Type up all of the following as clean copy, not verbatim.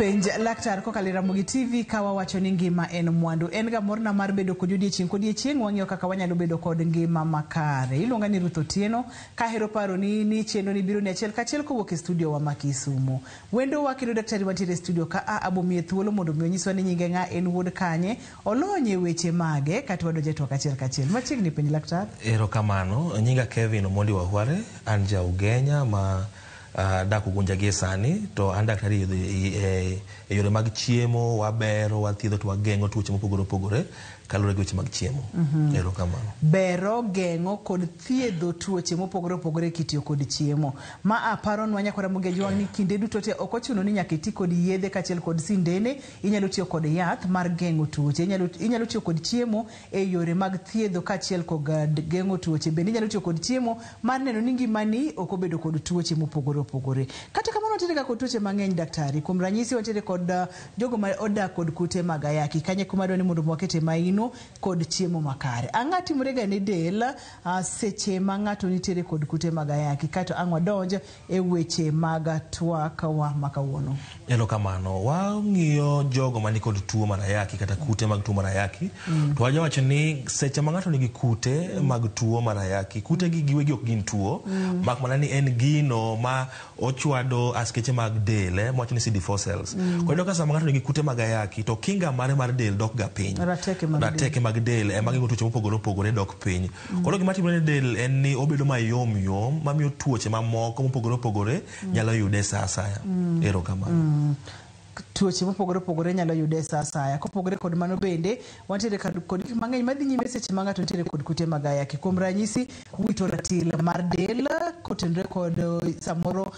Penj laktar ko Ramogi TV kawa wacho ni ngima en mwandu. En ga morna mar bedo kod odiechieng' wang'iyo kaka wanyalo bedo kod ngima makare. Iluonga ni Ruth Otieno ka hero paro ni chendo ni biro ni achiel kachiel kowuok e studio wa Makisumu. Wendo wa kendo daktari wantiere studio ka abomie thuolo mondo mi onyiswa ni nyinge nga en wuod kanye, olonye weche mage kata wadonje to kachiel kachiel. Machiegni penj laktar. Erokamano, nyinga Kevin Omondi Wahware, an ja Ugenya ma dak ugunja gi sani to an daktari yore mag chiemo, wabero, wathiedho to wagengo tuoche mopogore opogore kalure gi weche mag chiemo. Erokamano. Bero, gengo kod thiedho tuoche mopogore opogore kitiyo kod chiemo. Ma aparo nwanya kora Ramogi jwang ni kinde duto te ok ochuno ni nyaka iti kod yedhe kachiel kod sindene, inyalo tiyo kod yath mar gengo tuoche, inyalo tiyo kod chiemo e yore mag thiedho kachiel kod gengo tuoche. Bende inyalo tiyo kod chiemo mar neno ni ngimani ok obedo kod tuoche mopogore opogore. Kata kamano wantiere kod tuoche mang'eny daktari. Kuom ranyisi wantiere kod jogo ma odak kod kute mag ayaki, kanye kuma dwani mondo wakete maino kod chiemo makare. Ang'a timore ga ne del seche ma ng'ato nitiere kod kute mag ayaki, kato ang'wa donjo e weche mag twak wa makawuono. Erokamano, wang'iyo jogo mani kod tuo mar ayaki kata kute mag tuo mar ayaki. To wajawacho ni seche ma ng'ato nigi kute mag tuo mar ayaki, kute gi giwegi ok gin tuo, mak mana ni en gino ma ochwado askeche mag del, mwacho ni CD4 cells. Kwa hiyo sama ng'ato nigi kute mag ayaki to kinga mare mar del dok ga piny. Rateke mag del ema geng'o tuoche mopogore opogore dok piny. Koro gima timore ne del en ni obedo mayom yom mamiyo tuoche mamoko mopogore opogore nyalo yude sa asaya. Erokamano. Tuoche mopogore opogore nyalo yude sa asaya. Kopogore kod mano bende wantiere kod gik mang'eny madhi nyime seche ma ng'ato nitiere kod kute mag ayaki. Kuom ranyisi wito ratil mar del kotenore kod samoro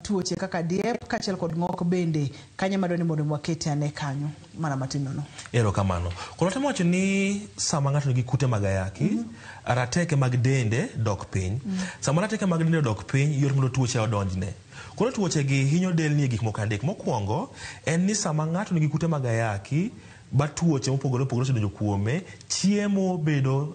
tuoche kaka diep kachiel kod ng'ok bende kanye madwani mondo wakete ane kanyo mana matino no. Erokamano. Koro temo wacho ni sama ng'ato nigi kute mag ayaki, rateke mag dende dok piny. Sama rateke mag dende dok piny, yor mondo tuoche odonjne. Koro tuoche gi hinyo del ni gik moko adek. Mokwongo en ni sama ng'ato nigi kute mag ayaki ba tuoche mopogore opogore sedonjo kuome, chiemo bedo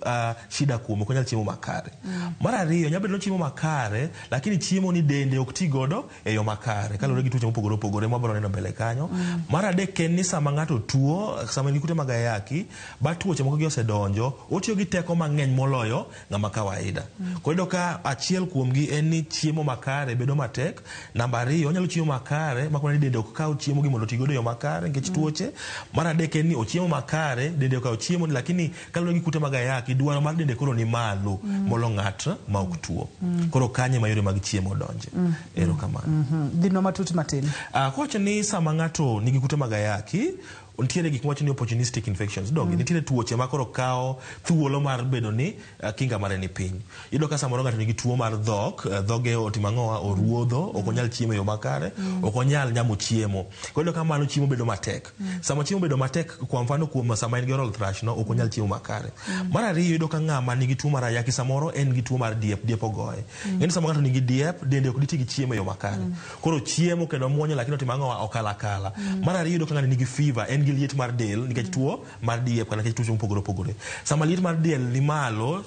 shida kuome, ok onyal chiemo makare. Mar ariyo, nyalo bedo chiemo makare lakini chiemo ni dende ok ti godo e yo makare kalure gi tuoche mopogore opogore mabiro neno mbele kanyo. Mar adek en ni sama ng'ato tuo, sama nigi kute mag ayaki, ba tuoche moko gi osedonjo, otiyo gi teko mang'eny moloyo ng'ama kawaida. Koro ka achiel kuom gi en ni chiemo makare bedo matek. Namba ariyo, onyalo chiemo makare makwana ni dende ok kaw chiemo gi mondo ti godo e yo makare nikech tuoche. Mar adek ni ochiemo makare, dende okaw chiemo lakini kalure gi kute mag ayaki, dwaro mar dende koro ni malo molo ng'at ma ok tuo. Koro kanye mayore mag chiemo donje. Erokamano. Dino matut matin. Kowacho ni sama ng'ato nigi kute mag ayaki, nitiere gik mwacho ni opportunistic infections. Donge nitiere tuoche ma koro kawo thuolo mar bedo ni kinga mare ni piny. Iyudo ka samoro ng'ato nigi tuo mar dhok, dhoge otimo ang'owa, oruodho, ok onyal chiemo e yo makare, ok onyal nyamo chiemo. Iyudo ka mano chiemo bedo matek. Sama chiemo bedo matek, kwa mfano kuom sama en gi oral thrush no, ok onyal chiemo makare. Mar ariyo, iyudo ka ng'ama nigi tuo mar ayaki samoro en gi tuo mar diep, diep ogoye. Ng'eni sama ng'ato nigi diep, dende ok diti gi chiemo e yo makare. Koro chiemo kendo muonyo lakini otimo ang'owa okala kala. Mar ariyo, iyudo ka ng'ani nigi fever, en gi liet mar del nikech tuo mar diep kana nikech tuoche mopogore opogore. Sama liet mar del ni malo,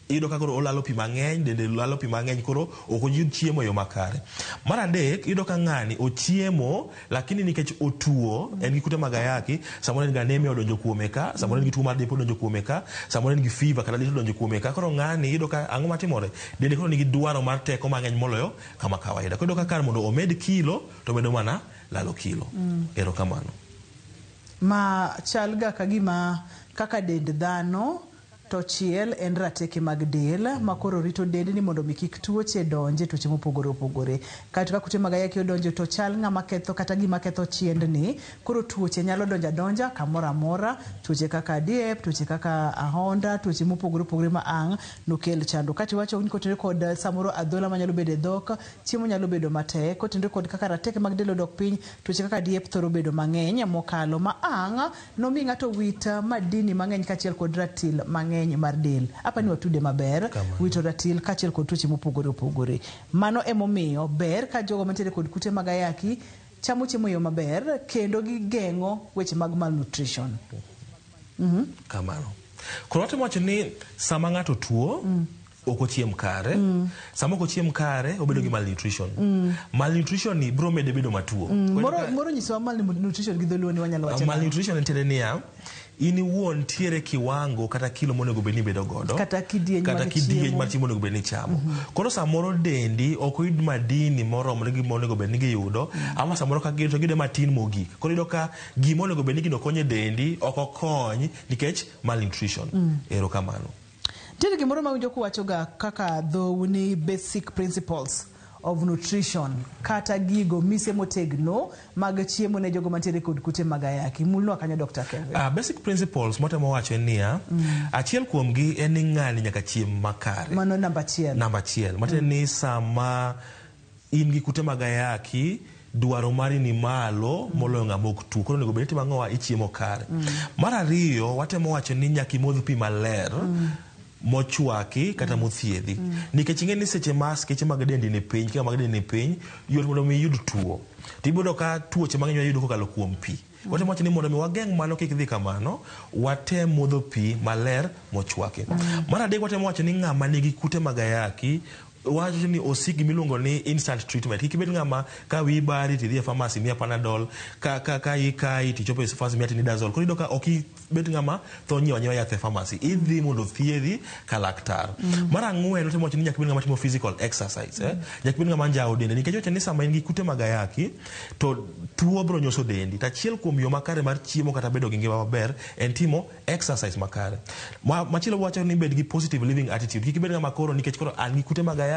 iyudo ka koro olalo pi mang'eny, dende lalo pi mang'eny, koro ok oyud chiemo e yo makare. Mar adek, iyudo ka ng'ani ochiemo lakini nikech otuo, en gi kute mag ayaki, samoro en gi anemia odonjo kuome ka, samoro en gi tuo mar diep odonjo kuome ka, samoro en gi fever kata liet odonjo kuome ka. Koro ng'ani iyudo ka ang'o matimore, dende koro nigi dwaro mar teko mang'eny moloyo kama kawaida. Koro iyudo ka kar mondo omed kilo to medo mana lalo kilo. Erokamano. Ma chalga kagima kaka dend dhano to chiel en rateke mag del ma koro rito dend ni mondo kik tuoche donje, tuoche mopogore opogore. Kata ka kute mag ayaki odonjo to chal ng'ama ketho kata gima ketho chiend ni, koro tuoche nyalo donja kamoro amora, tuoche kaka diep, tuoche kaka ahonda, tuoche mopogore opogore ma ang' nokel chando. Kati wacho ni kotenore kod samoro adhola manyalo bedo e dhok, chiemo nyalo bedo matek, kotenore kod kaka rateke mag del odok piny, tuoche kaka diep thoro bedo mang'eny mokalo ma ang' nomi ng'ato wit madini mang'eny kachiel kod ratil mang'eny mar del. Apa ni watude maber, wito ratil kachiel kod tuoche mopogore opogore. Mano emomiyo ber ka jogo mantiere kod kute mag ayaki chamo chiemo yo maber kendo gi geng'o weche mag malnutrition. Kamano. Koro watimo wacho ni sama ng'ato tuo, okochiem kare sama okochiem kare obedo gi malnutrition malnutrition ni bro mede bedo matuo moro nyiso malnutrition gi dholuo ni wanyalo wacho malnutrition en niya ini wuon tiere kiwango kata kilo monego bedni bedo godo kata kidieny mar chiemo monego bedni chamo koro samoro dendi ok oyud madini moromore gi monego bedni giyudo ama samoro ka gin to gide matin mogik koro yudo ka gima onego bedni gino konyo dendi ok okony nikech malnutrition erokamano. Tiere gimoro ma winjo kuwacho ga kaka though ni basic principles of nutrition kata gigo mise motegno mag chiemo ne jogo mantiere kod kute mag ayaki mulno kanyo Dr. Kelvin. Basic principles motemo wacho niya achiel kuom gi en ni ng'ani nyaka chiem makare. Mano namba achiel. Mate ni sama in gi kute mag ayaki dwaro mari ni malo moloyo ng'ama ok tuo koro nego bed ni mang'owa ichiemo kare. Mar ariyo watemo wacho ni nyaka imodh pi maler mochwaki kata mothiedhi nikech ing'e ni seche keche mag dendi ni piny kaka mag dendi ni piny yot mondo mi yud tuo tibodo ka tuoche mang'eny wayudo kokalo kuom pi watemo wacho ni mondo mi wageng' mano kik dhi kamano watem modho pi maler mochwaki. Mar adek watemo wacho ni ng'ama nigi kute mag ayaki wacho ni osik miluongo ni instant treatment kik bed ng'ama ka wi bari tidhi e pharmacy miya panadol ka ikai tichopo e pharmacy miya tinidazol koro ka ok bed ng'ama tho nyiewa yath e pharmacy idhi mondo thiedhi ka laktar. Mar ang'wen watemo wacho ni nyaka bed ng'ama timo physical exercise nyaka bed ng'ama njao dende nikech wacho ni sama in gi kute mag ayaki to tuo bro nyoso dendi tachiel kuom yo makare mar chiemo kata bedo gi ngima maber en timo exercise makare. Machielo wacho ni bed gi positive living attitude kik bed ng'ama koro nikech koro an gi kute mag ayaki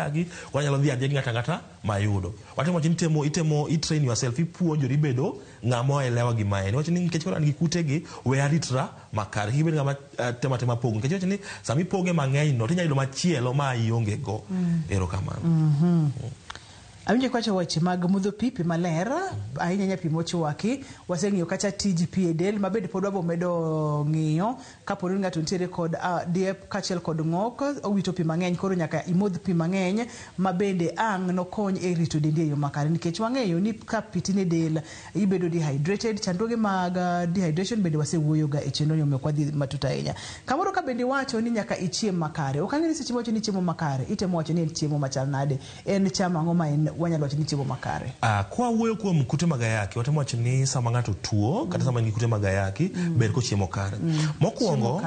wanyalo dhi adhi ng'ata mayudo watemo wacho ni train yourself ipuonjori bedo ng'ama elewa gima en wacho ni nikech koro an gi kute gi we aritra makare kik bed ng'ama tema pogo nikech wacho ni sama ipoge mang'eny no tinyalo yudo machielo ma ionge go erokamano. Awinjo kwacho wache mag mudho pi maler ahinya nya pi mochwaki waseng'iyo kacha tij pi e del mabed pod wabo medo ng'iyo kapo ni ng'ato nitiere kod diep kachiel kod ng'ok owito pi mang'eny koro nyaka imodh pi mang'eny mabende ang' nokony e rito dendi e yo makare nikech wang'eyo ni ka pi tin e del ibedo dehydrated chandruoge mag dehydration bende wasewuoyo ga e chenro nyome kwa dhi matut ahinya kamoro ka bende wacho ni nyaka ichiem makare ok ang'e ni seche mowacho ni chiemo makare itemo wacho ni en chiemo machal nade en chamo ang'o ma en wanyalo wacho ni chiemo makare. Kwa wuoyo kuom kute mag ayaki watemo wacho ni sama ng'ato tuo kata sama nigi kute mag ayaki ber kochiemo kare. Mokwongo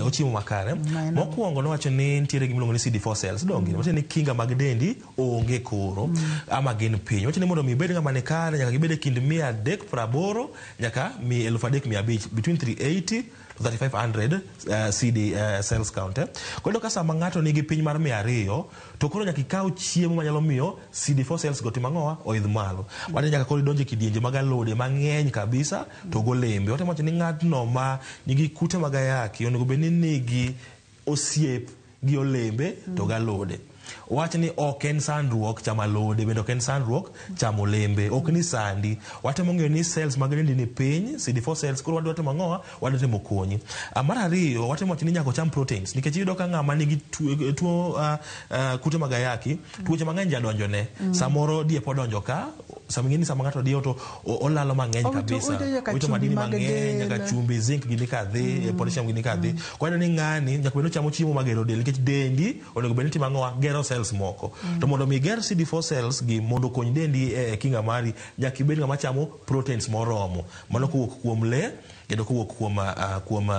ochiemo makare. Mokwongo nowacho ni nitiere gimiluongo ni CD4 cells donge wacho ni kinga mag dendi onge koro ama gin piny wacho ni mondo mi bed ng'ama ni kare nyaka gibed e kind 380 nyaka 3500 between 380 3500 CD cells count koro ka sama ng'ato nigi piny mar 200 to koro nyaka ikaw chiemo manyalo miyo CD4 cells go timang'owa oidh malo wate nyaka koro idonje kidienje mag alode mang'eny kabisa to golembe watemo wacho ni ng'atno ma nigi kute mag ayaki onego bed ni nigi osiep gi olembe to galode wacho ni ok en sandruok chamo alode bende ok en sandruok chamo olembe ok ni sandi watemo ng'eyo ni cells mag dendi ni piny CD4 cells koro wadwatemo ang'owa wadwatemo konyi. Mar ariyo watemo wacho ni nyaka cham proteins nikech iyudo ka ng'ama nigi tuo kute mag ayaki tuoche mang'eny jadonjone samoro diep odonjo ka sama ing'e ni sama ng'ato diyo to olalo mang'eny kabisa wito madini mang'eny nyaka chumbi zinc gini kadhi potassium gini kadhi kwani ni ng'ani nyaka bed ni chamo chiemo magero del nikech dendi onego bed ni timo ang'owa gero cells moko to mondo mi ger CD4 cells gi mondo kony dendi e kinga mari nyaka ibed ng'ama chamo proteins moromo mano kowuok kuom le kendo kowuok kuom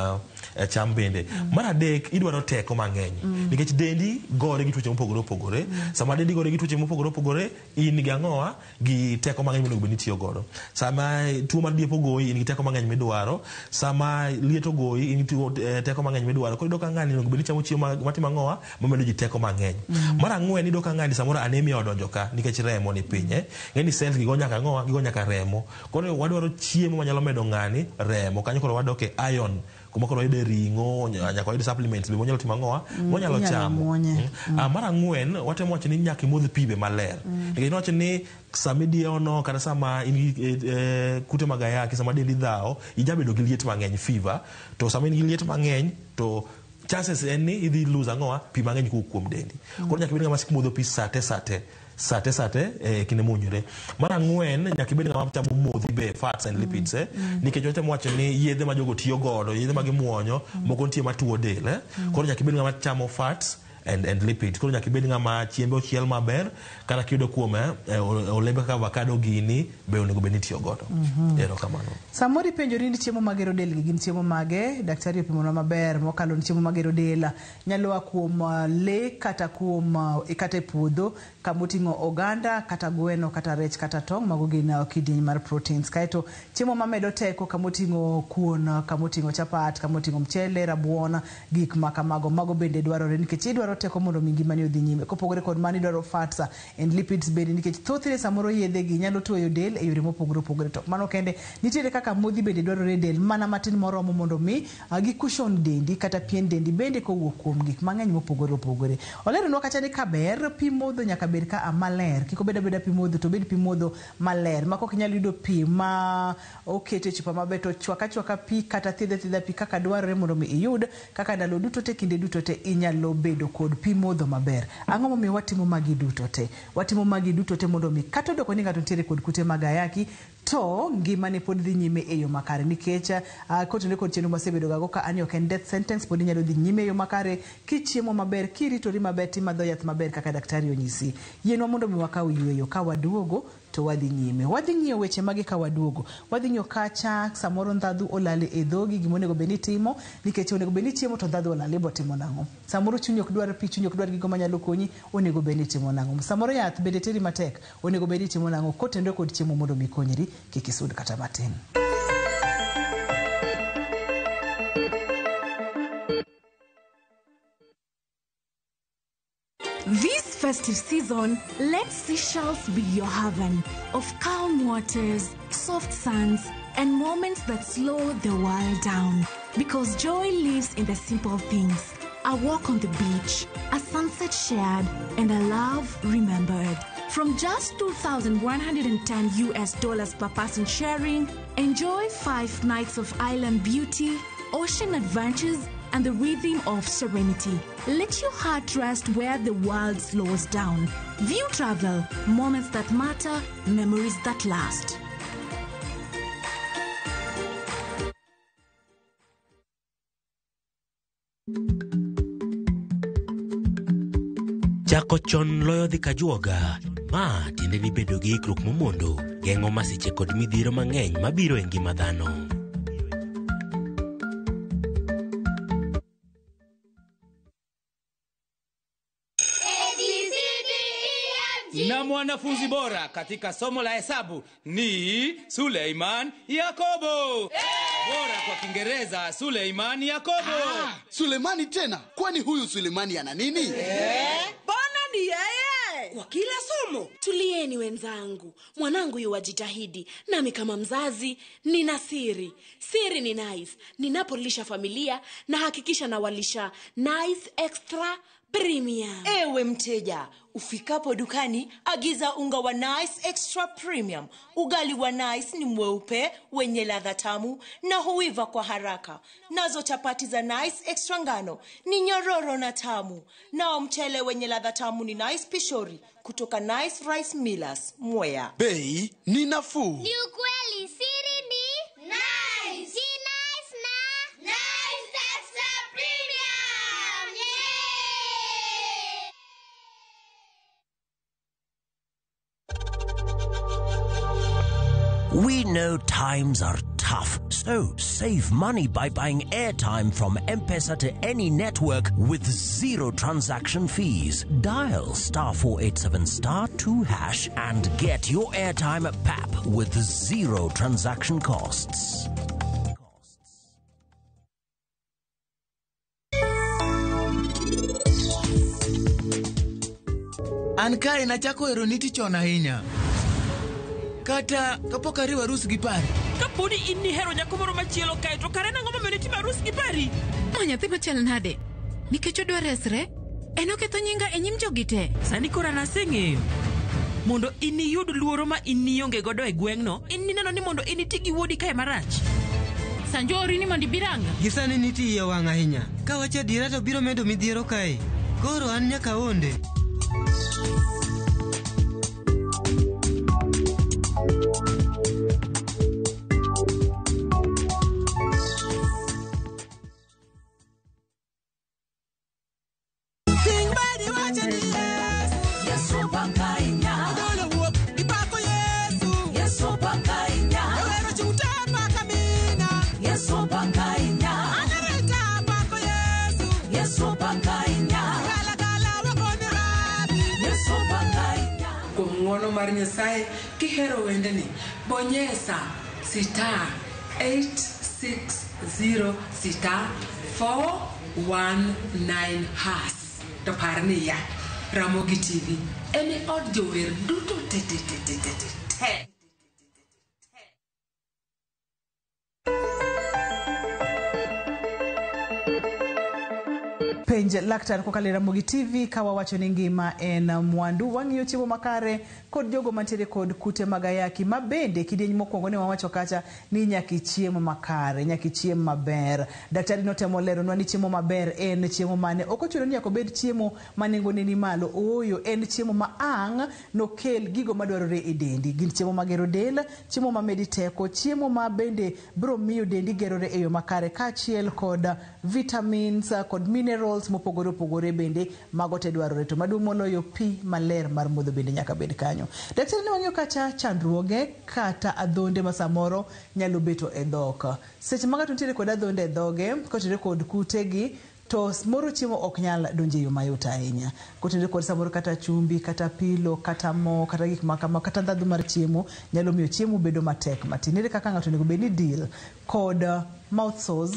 cham bende. Mar adek idwaro teko mang'eny nikech dendi gore gi tuoche mopogore opogore sama dendi gore gi tuoche mopogore opogore in gi ang'owa gi teko mang'eny monego bed ni tiyo godo sama tuo mar diep ogoyi in gi teko mang'eny midwaro sama liet ogoyi in gi teko mang'eny midwaro koro ka ng'ani onego bed ni chamo chiemo matimo ang'owa mamedo ji teko mang'eny. Mar ang'wen iyudo ka ng'ani samoro anemia odonjo ka nikech remo ni piny ng'eni cells gigo nyaka ang'owa gigo nyaka remo koro wadwaro chiemo manyalo medo ng'ani remo kanyo koro wadoke iron kuma koro wayude ring'o nyaka wayude supplements be monyalo timo ang'owa monyalo chamo. Mar ang'wen watemo wacho ni nyaka imodh pi be maler nikech wacho ni sama idiewono kata sama in gi kute mag ayaki sama dendi dhawo ijabedo gi liet mang'eny fever to sama in gi liet mang'eny to chances en ni idhi lose ang'owa pi mang'eny kowuok kuom dendi koro nyaka ibed ng'ama sik modho pi sate kinde muonyore. Mar ang'wen nyaka ibed ng'ama chamo modhi be fats and lipids nikech watemo wacho ni yedhe ma jogo tiyo godo yedhe ma gimuonyo moko nitie matuo del koro nyaka ibed ng'ama chamo fats and lipids. Koro nyaka ibed ng'ama chiembe ochiel maber, kata kiyudo kuome olembe kaka avocado gini be onego bed ni itiyo godo. Erokamano. Samoro ipenjori ni chiemo magero del gin chiemo mage, daktari opimonwa maber mokalo ni chiemo magero del nyalo wa kuom le kata kuom kata e puodho kamoting'o oganda kata gweno kata rech kata tong', mago gin kidieny mar proteins. Kaeto chiemo mamedo teko kamoting'o kuon, kamoting'o chapat, kamoting'o mchele, rabuon, gik makamago, mago bende dwarore nikech idwaro teko mondo mi ngimani odhi nyime. Kopogore kod mano idwaro fats and lipids bende nikech thothne samoro yedhe gi nyalo tuoyo del e yore mopogore opogore. To mano kende, nitiere kaka modhi bende dwarore e del mana matin moromo mondo mi gikushon dendi kata pien dendi bende kowuok kuom gik mang'eny mopogore opogore. Oleronwa kacha ni kaber pi modho nyaka bed ka maler, kik obed abeda pi modho to bed pi modho maler, ma kok inyalo yudo pi ma okete chupa maber to chwaka pi kata thiedha pi kaka dwarore mondo mi iyud kaka ndalo duto te kinde duto te inyalo bedo kod pi modho maber. Ang'o momiyo watimo magi duto te? Watimo magi duto te mondo mi kata odoko ni ng'ato nitiere kod kute mag ayaki to ngimane pod dhi nyime e yo makare, nikech kotende kod chenro masebedo gago ka ani ok en death sentence, pod inyalo dhi nyime e yo makare kichiemo maber, kiritori maber, timadho yath maber kaka daktari onyisi. Yienwa mondo mi wakaw yweyo, ka waduogo to wadhi nyime. Wadhi ng'iyo weche magi ka waduogo. Wadhi ng'iyo kacha samoro ndhadhu olale e dhogi, gimonego bed ni timo, nikech onego bed ni chiemo to ndhadhu olale bo timo nang'o. Samoro chuny ok dwar pi, chuny ok dwar gigo manyalo konyi, onego bed ni timo nang'o. Samoro yath bende teri matek, onego bed ni timo nang'o. Kotende kod chiemo mondo mi konyri kik isud kata matin. This festive season, let Seychelles be your haven of calm waters, soft sands, and moments that slow the world down. Because joy lives in the simple things. A walk on the beach, a sunset shared, and a love remembered. From just $2,110 per person sharing, enjoy 5 nights of island beauty, ocean adventures, and the rhythm of serenity. Let your heart rest where the world slows down. View travel, moments that matter, memories that last. Chako chon loyo dhi kajuoga. Ma tiende ni bedo gi ikruok momondo, geng'o masiche kod midhiro mang'eny mabiro e ngima dhano. Na mwanafunzi bora katika somo la hesabu ni Suleiman Yakobo. Bora kwa Kiingereza Suleiman Yakobo. Suleimani tena? Kwani huyu Suleimani ana nini? Bana ni yeye. Kwa kila somo. Tulieni wenzangu. Mwanangu yuwajitahidi. Nami kama mzazi nina siri. Siri ni nice. Ninapolisha familia na hakikisha na walisha nice extra premium. Ewe mteja, ufikapo dukani agiza unga wa Nice Extra Premium. Ugali wa Nice ni mweupe, wenye ladha tamu na huiva kwa haraka. Nazo chapati za Nice Extra ngano ni nyororo na tamu. Nao mchele wenye ladha tamu ni Nice Pishori kutoka Nice Rice Millers, Mwea. Bei ni nafuu. Ni ukweli, siri ni nice. Ni nice na Nice Extra Premium. Yeah! We know times are tough, so save money by buying airtime from M-Pesa to any network with zero transaction fees. Dial *487*2# and get your airtime PAP with zero transaction costs. Ankae na chako eroniti chona hinya. Kata kapok ariwa arus gi pari. Kaponi inni hero nyako moro machielo kae to kare nang'o momiyo nitimo arus gi pari? Nyathi machal nade? Nikech odwa resre, en oketho nyinga e nyim jogi te. Sani kora naseng'eyo. Mondo inni yud luoro ma inni onge godo e gweng'no, inni neno ni mondo inni ti gi wuodi kae marach. Sanjori ni mondi biranga. Gisani niti iye wang' ahinya. Ka wacha dira to biro medo midhiero kae. Koro an nyaka onde. Sing wache ni Yesu pakainya Odolo wuok ipako Yesu pakainya Ewero chuta pakamina Yesu pakainya Anareta pako Yesu pakainya Gala wakone rabi Yesu pakainya Kuom ng'wono mar Nyasaye kihero wendeni bonyesa star 860 star 419 has to parni ya Ramogi TV eni od jower duto te Penj laktar kokalo Ramogi TV kawa wacho ni ngima en mwandu wang'iyo chiemo makare kod jogo mantiere kod kute mag ayaki mabende kidieny mokwongo ne wawacho kacha ni nyaki chiemo makare nyaki chiemo maber. Daktari notemo leronwa ni chiemo maber en chiemo mane ok ochuno ni nyaka bed chiemo manengone ni malo. Ooyo en chiemo ma ang' nokel gigo madwarore e dendi. Gin chiemo magero del, chiemo mamedi teko, chiemo ma bende bro miyo dendi gerore e yo makare kaachiel kod vitamins kod minerals mopogore opogore bende mago te dwarore to maduong' moloyo pi maler mar modho bende nyaka bed kanyo. Daktari ne wang'iyo kacha chandruoge kata adhonde ma samoro nyalo beto e dhok. Seche ma ng'ato nitiere kod adhonde e dhoge kotenore kod kutegi to moro chiemo ok nyal donje yo mayot ahinya. Kotenore kod samoro kata chumbi kata pilo kata mo kata gik makama kata ndhadhu mar chiemo nyalo miyo chiemo bedo matek matin. Ere kaka ng'ato onego bed ni deal kod mouth sores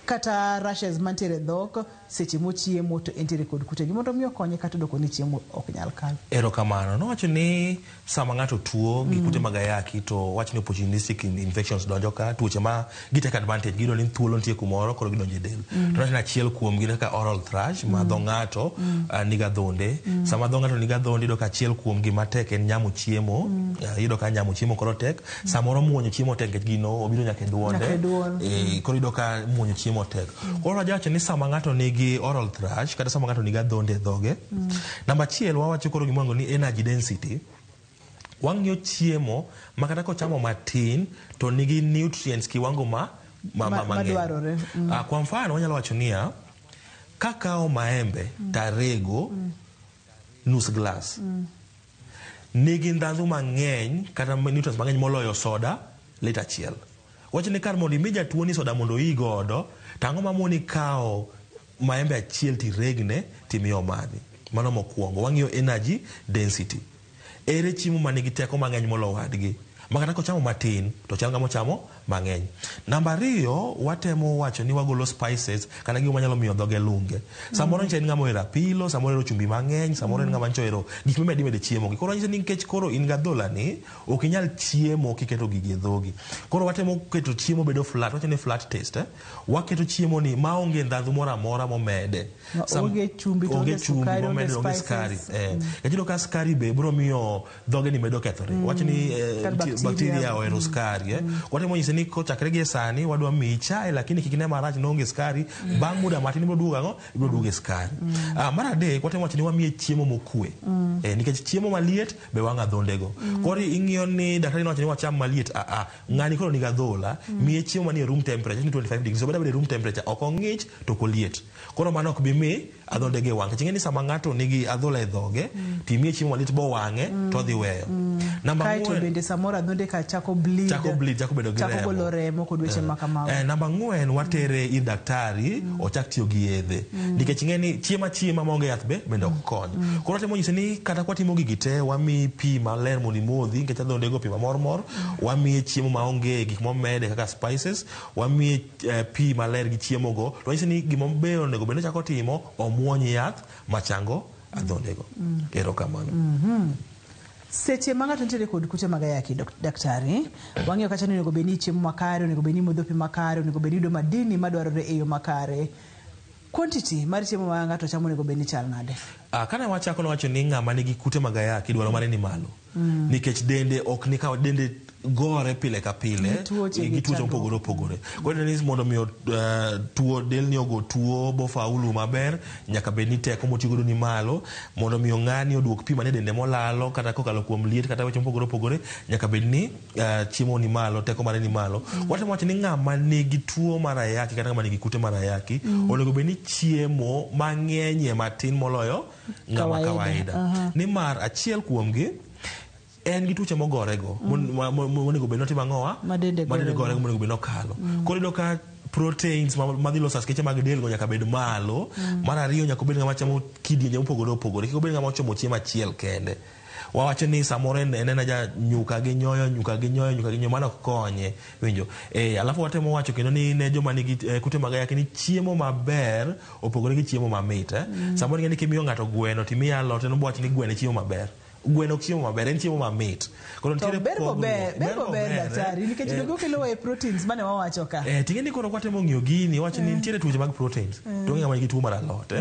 kata rashes mantiere dhok seche mochiemo to entiere kod kutegi mondo miyo konye kata doko ni chiemo ok nyal kal. Erokamano. Nowacho ni sama ng'ato tuo gi kute mag ayaki to wacho ni opportunistic infections donjo ka tuoche ma gitake advantage gido ni thuolo nitie kumoro koro gidonjo e del. To wacho ni achiel kuom gin kaka oral thrush ma dho ng'ato niga adhonde. Sama dho ng'ato niga adhonde iyudo ka achiel kuom gima tek en nyamo chiemo. Iyudo ka nyamo chiemo koro tek. Samoro muonyo chiemo tek nikech gino obiro nyaka e dwonde. Koro iyudo ka muonyo chiemo tek. Koro wacho ni sama ng'ato nigi oral thrush kata sama ng'ato niga adhonde e dhoge. Namba achiel wawacho koro gimwango ni energy density. Wang'iyo chiemo ma kata kochamo matin to nigi nutrients kiwango madwarore. Kwa mfano wanyalo wacho niya kakao maembe tarego nus glass nigi ndhandhu mang'eny kata nutrients mang'eny moloyo soda lita achiel. Wacho ni kar mondo imi jatuo ni soda mondo ii godo tang'o mamoni kao maembe achiel tiregne timiyo madhi. Mano mokwongo. Wang'iyo energy density. Ere chiemo manigi teko mang'eny molo wadgi makata kochamo matin to chal ng'ama ochamo mang'eny. Namba ariyo watemo wacho ni wagolo spices kana gigo manyalo miyo dhoge lunge. Samoro nitie ng'ama ohero apilo, samoro ohero chumbi mang'eny, samoro en ng'ama ohero gik mimedi chiemo. Koro nyisa ni nikech koro in gadhola ni ok inyal chiemo kiketo gigi e dhogi. Koro watemo keto chiemo bedo flat, wacho ni flat taste. Waketo chiemo ni maonge ndhadhu moro amora momede. Onge chumbi to onge sukari, onge skari. Kajilo ka skari be bro miyo dhoge ni medo kethore. Wacho ni bacteria ohero skari. Watemo nyisa ni kochakre gi sani wadwa miyi chai lakini kik ine marach noonge skari. Bang' muda matin ibiro duogo ang'o? Ibiro duogo e skari. Mar adek watemo wacho ni wamiye chiemo mokue. Nikech chiemo maliet be wang' adhondego. Koro ing'iyo ni daktari nowacho ni wacham maliet. Ng'ani koro niga adhola miye chiemo manie room temperature ni 25 degrees. So beda room temperature ok ong'ich to ok oliet. Koro mano ok bi mi adhondege wang'. Kech ing'e ni sama ng'ato nigi adhola e dhoge timiye chiemo maliet bo wang'e to dhi weyo. Kaito bende samoro adhonde ka chako bleed. Chako bedo gi remo. Chako golo remo kod weche makamago. Namba 4 watere ir daktari ochak tiyo gi yedhe. Nikech ing'e ni chiema maonge yath be bende ok kony. Koro watemo nyise ni kata kwatimo gigi te wamiyi pi maler mondo imodhi nikech adhondego pi mamor. Wamiye chiemo maonge gik momede kaka spices. Wamiye pi maler gi chiemo go. To nyise ni gima beyo onego bende chako timo omuony yath machango adhondego. Erokamano. Seche ma ng'ato nitiere kod kute mag ayaki daktari wang'iyo kacha ni onego bed ni chiemo makare, onego bed ni modho pi makare, onego bed ni yudo madini madwarore e yo makare. Quantity mar chiemo ma ng'ato chamo onego bed ni chal nade? Kana wachako nowacho ni ng'ama nigi kute mag ayaki dwaro mare ni malo. nikech dende ok ni ka dende gore pile ka pile gi tuoche mopogore opogore. Koro ni mondo mi tuo del ni ogo tuo bofaulu maber nyaka bed ni teko motiyo godo ni malo, mondo mi ng'ani oduok pi mane dende molalo kata kokalo kuom liet kata weche mopogore opogore nyaka bed ni chiemo ni malo, teko mare ni malo. Watemo wacho ni ng'ama nigi tuo mar ayaki kata ng'ama nigi kute mar ayaki onego bed ni chiemo mang'enye matin moloyo ng'ama kawaida. Nimar achiel kuomgi en gi tuoche mogorego monego bed notimo ang'owa madende gorego monego bed nokalo. Koro iyudo ka proteins madhi loso askeche mag del go nyaka bed malo. Mar ariyo nyaka bed ng'ama chamo kidienje mopogore opogore, kik obed ng'ama ochamo chiemo achiel kende. Wawacho ni samoro en ja nyuka gi nyoyo mano konye winjo. Alafu watemo wacho kendo ni ne joma nigi kute mag ayaki ni chiemo maber opogore gi chiemo mamit. Samoro ng'eni kimiyo ng'ato gweno timiyo alot en obwacho ni gweno e chiemo maber. Gweno chiemo maber en chiemo mamit. Koro nitiere ber daktari nikech dogo kelo e proteins mane wawacho ka. Tingeni koro kwatemo ng'iyo gini wacho ni nitiere tuoche mag proteins. To ng'ama nigi tuo mar alot.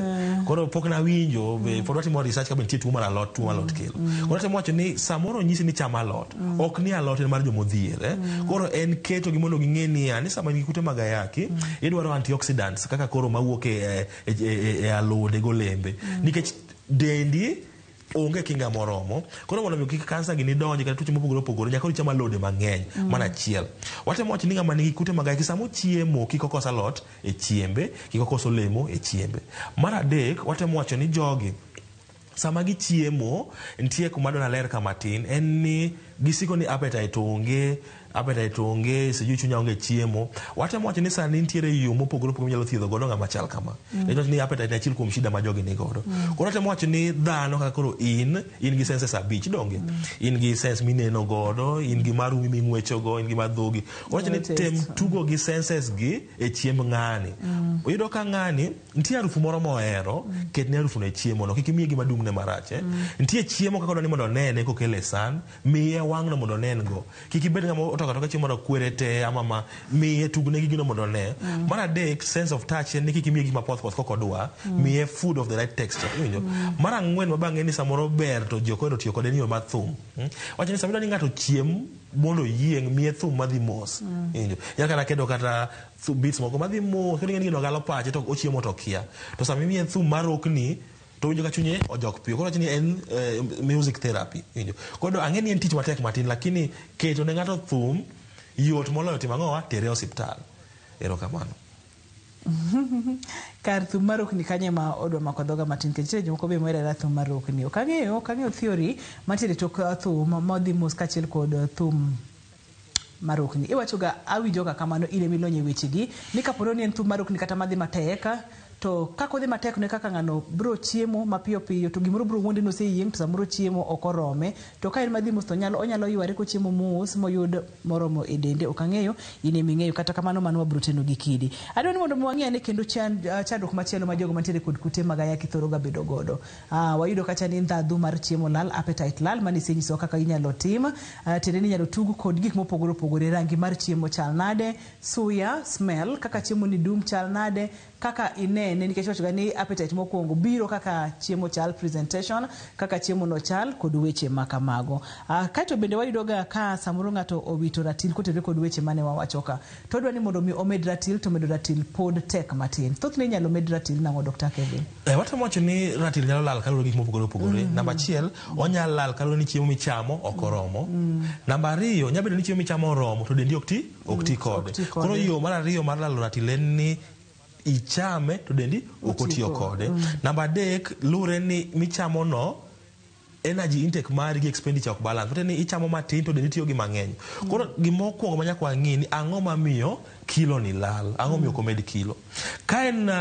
Koro pok na winjo pod watimo research ka be nitie tuo mar alot kelo. Koro temo wacho ni samoro nyisi ni cham alot. Ok ni alot en mar jomodhier. Koro en keto gi mondo ging'e ni sama nigi kute mag ayaki idwaro antioxidants kaka koro mawuok e alode golembe nikech dendi onge kinga moromo. Koro mondo kik kansa gini donji kata tuoche mopogore opogore nyaka icham alode mang'eny mana achiel. Watemo wacho ni ng'ama nigi kute mag ayaki samo chiemo kik okos alot e chiembe, kik okos olemo e chiembe. Mar adek watemo wacho ni jogi sama gichiemo nitie kuma dona ler ka matin en ni gisiko ni appetite onge sijui chunya onge chiemo. Watemo wacho ni sani nitiere yo mopogore opogore nyalo thiedho godo ng'ama chal kama. Ni appetite achiel kuom shida ma jogi ni godo. Koro watemo wacho ni dhano kaka koro in gi senses abich donge. In gi sense mineno godo, in gi marumi ming'wecho go, in gi madhogi. Wacho ni tem tugo gi senses gi e chiemb ng'ani. Oyudo ka ng'ani nitie harufu moro mohero, ket ne harufu ne chiemo no, kik imiye gima dung ne marache. Nitie chiemo kaka dwani mondo nene kokele san, miye wang'no mondo nen go. Kik ibed ng'ama toka chiemo mondo kwere te ama miye tugne gi gino mondo ne. Mar adek sense of touch en ni kik imiye gima poth kokodwa, miye food of the right texture. Mar ang'wen mabang'e ni samoro ber to ji ok ohero tiyo kode ni yo mar thum. Wacho ni samoro ni ng'ato chiem mondo yieng' miye thum madhi mos. Nyaka na kedo kata beats moko madhi mos, kendo ng'eni galo pache to ochiemo to kia. To sama imiye thum marokni to winjo ka chunye ojok piyo. Koro wacho ni en music therapy. Koro ang'e ni en tich matek matin lakini keto ne ng'ato thum yot moloyo timo ang'owa tere osiptal. Erokamano. Kar thum marokni kanye ma odwa mako dhoga matin kech nitie jomoko be mohero thum marokni. Ok ang'eyo theory mantiere tok thum modhi mos kachiel kod thum marokni. Iwacho ga awinjo ka kamano ile milonye wechegi ni kaporo ni en thum marokni kata madhi matek to kako dhi matek ne kaka ng'ano bro chiemo mapiyo piyo to gimoro bro wuonde no seyieng to samoro chiemo okorome to ka en madhi mos to onyalo yware ko chiemo mos moyud moromo e dende. Ok ang'eyo ine ming'eyo kata kamano mano wabro teno gi kidi. Adwa ni mondo mwang'e ne kendo chandruok machielo ma jogo mantiere kod kute mag ayaki thoro ga bedo godo. Wayudo kacha ni ndhadhu mar chiemo lal, appetite lal, mani senyiso kaka inyalo tim. Tende ni nyalo tugu kod gik mopogore opogore, rangi mar chiemo chal nade, suya, smell, kaka chiemo ni dum chal nade, kaka inene nikech wacho ni appetite mokwongo biro kaka chiemo chal, presentation kaka chiemo no chal kod weche makamago. Kato bende wayudo ga ka samoro ng'ato owito ratil kotere kod weche mane wawacho ka to dwani mondo mi omed ratil to medo ratil pod tek matin. Thothne inyalo med ratil nang'o Dr. Kevin? Watemo wacho ni ratil nyalo lal kaluwore gi gik mopogore opogore. Namba achiel onyalo lal kaluwore ni chiemo michamo ok oromo. Namba ariyo nyalo bedo ni chiemo michamo oromo to dendi ok ti kode. Koro yo mar ariyo mar lalo ratil en ni ichame to dendi ok otiyo kode. Namba adek lure ni michamo no energy intake mari gi expenditure ok balance. Fute ni ichamo matin to dendi tiyo gi mang'eny. Koro gimokwongo manyaka wang'e ni ang'o mamiyo kilo ni lal, ang'o miyo komed kilo. Ka en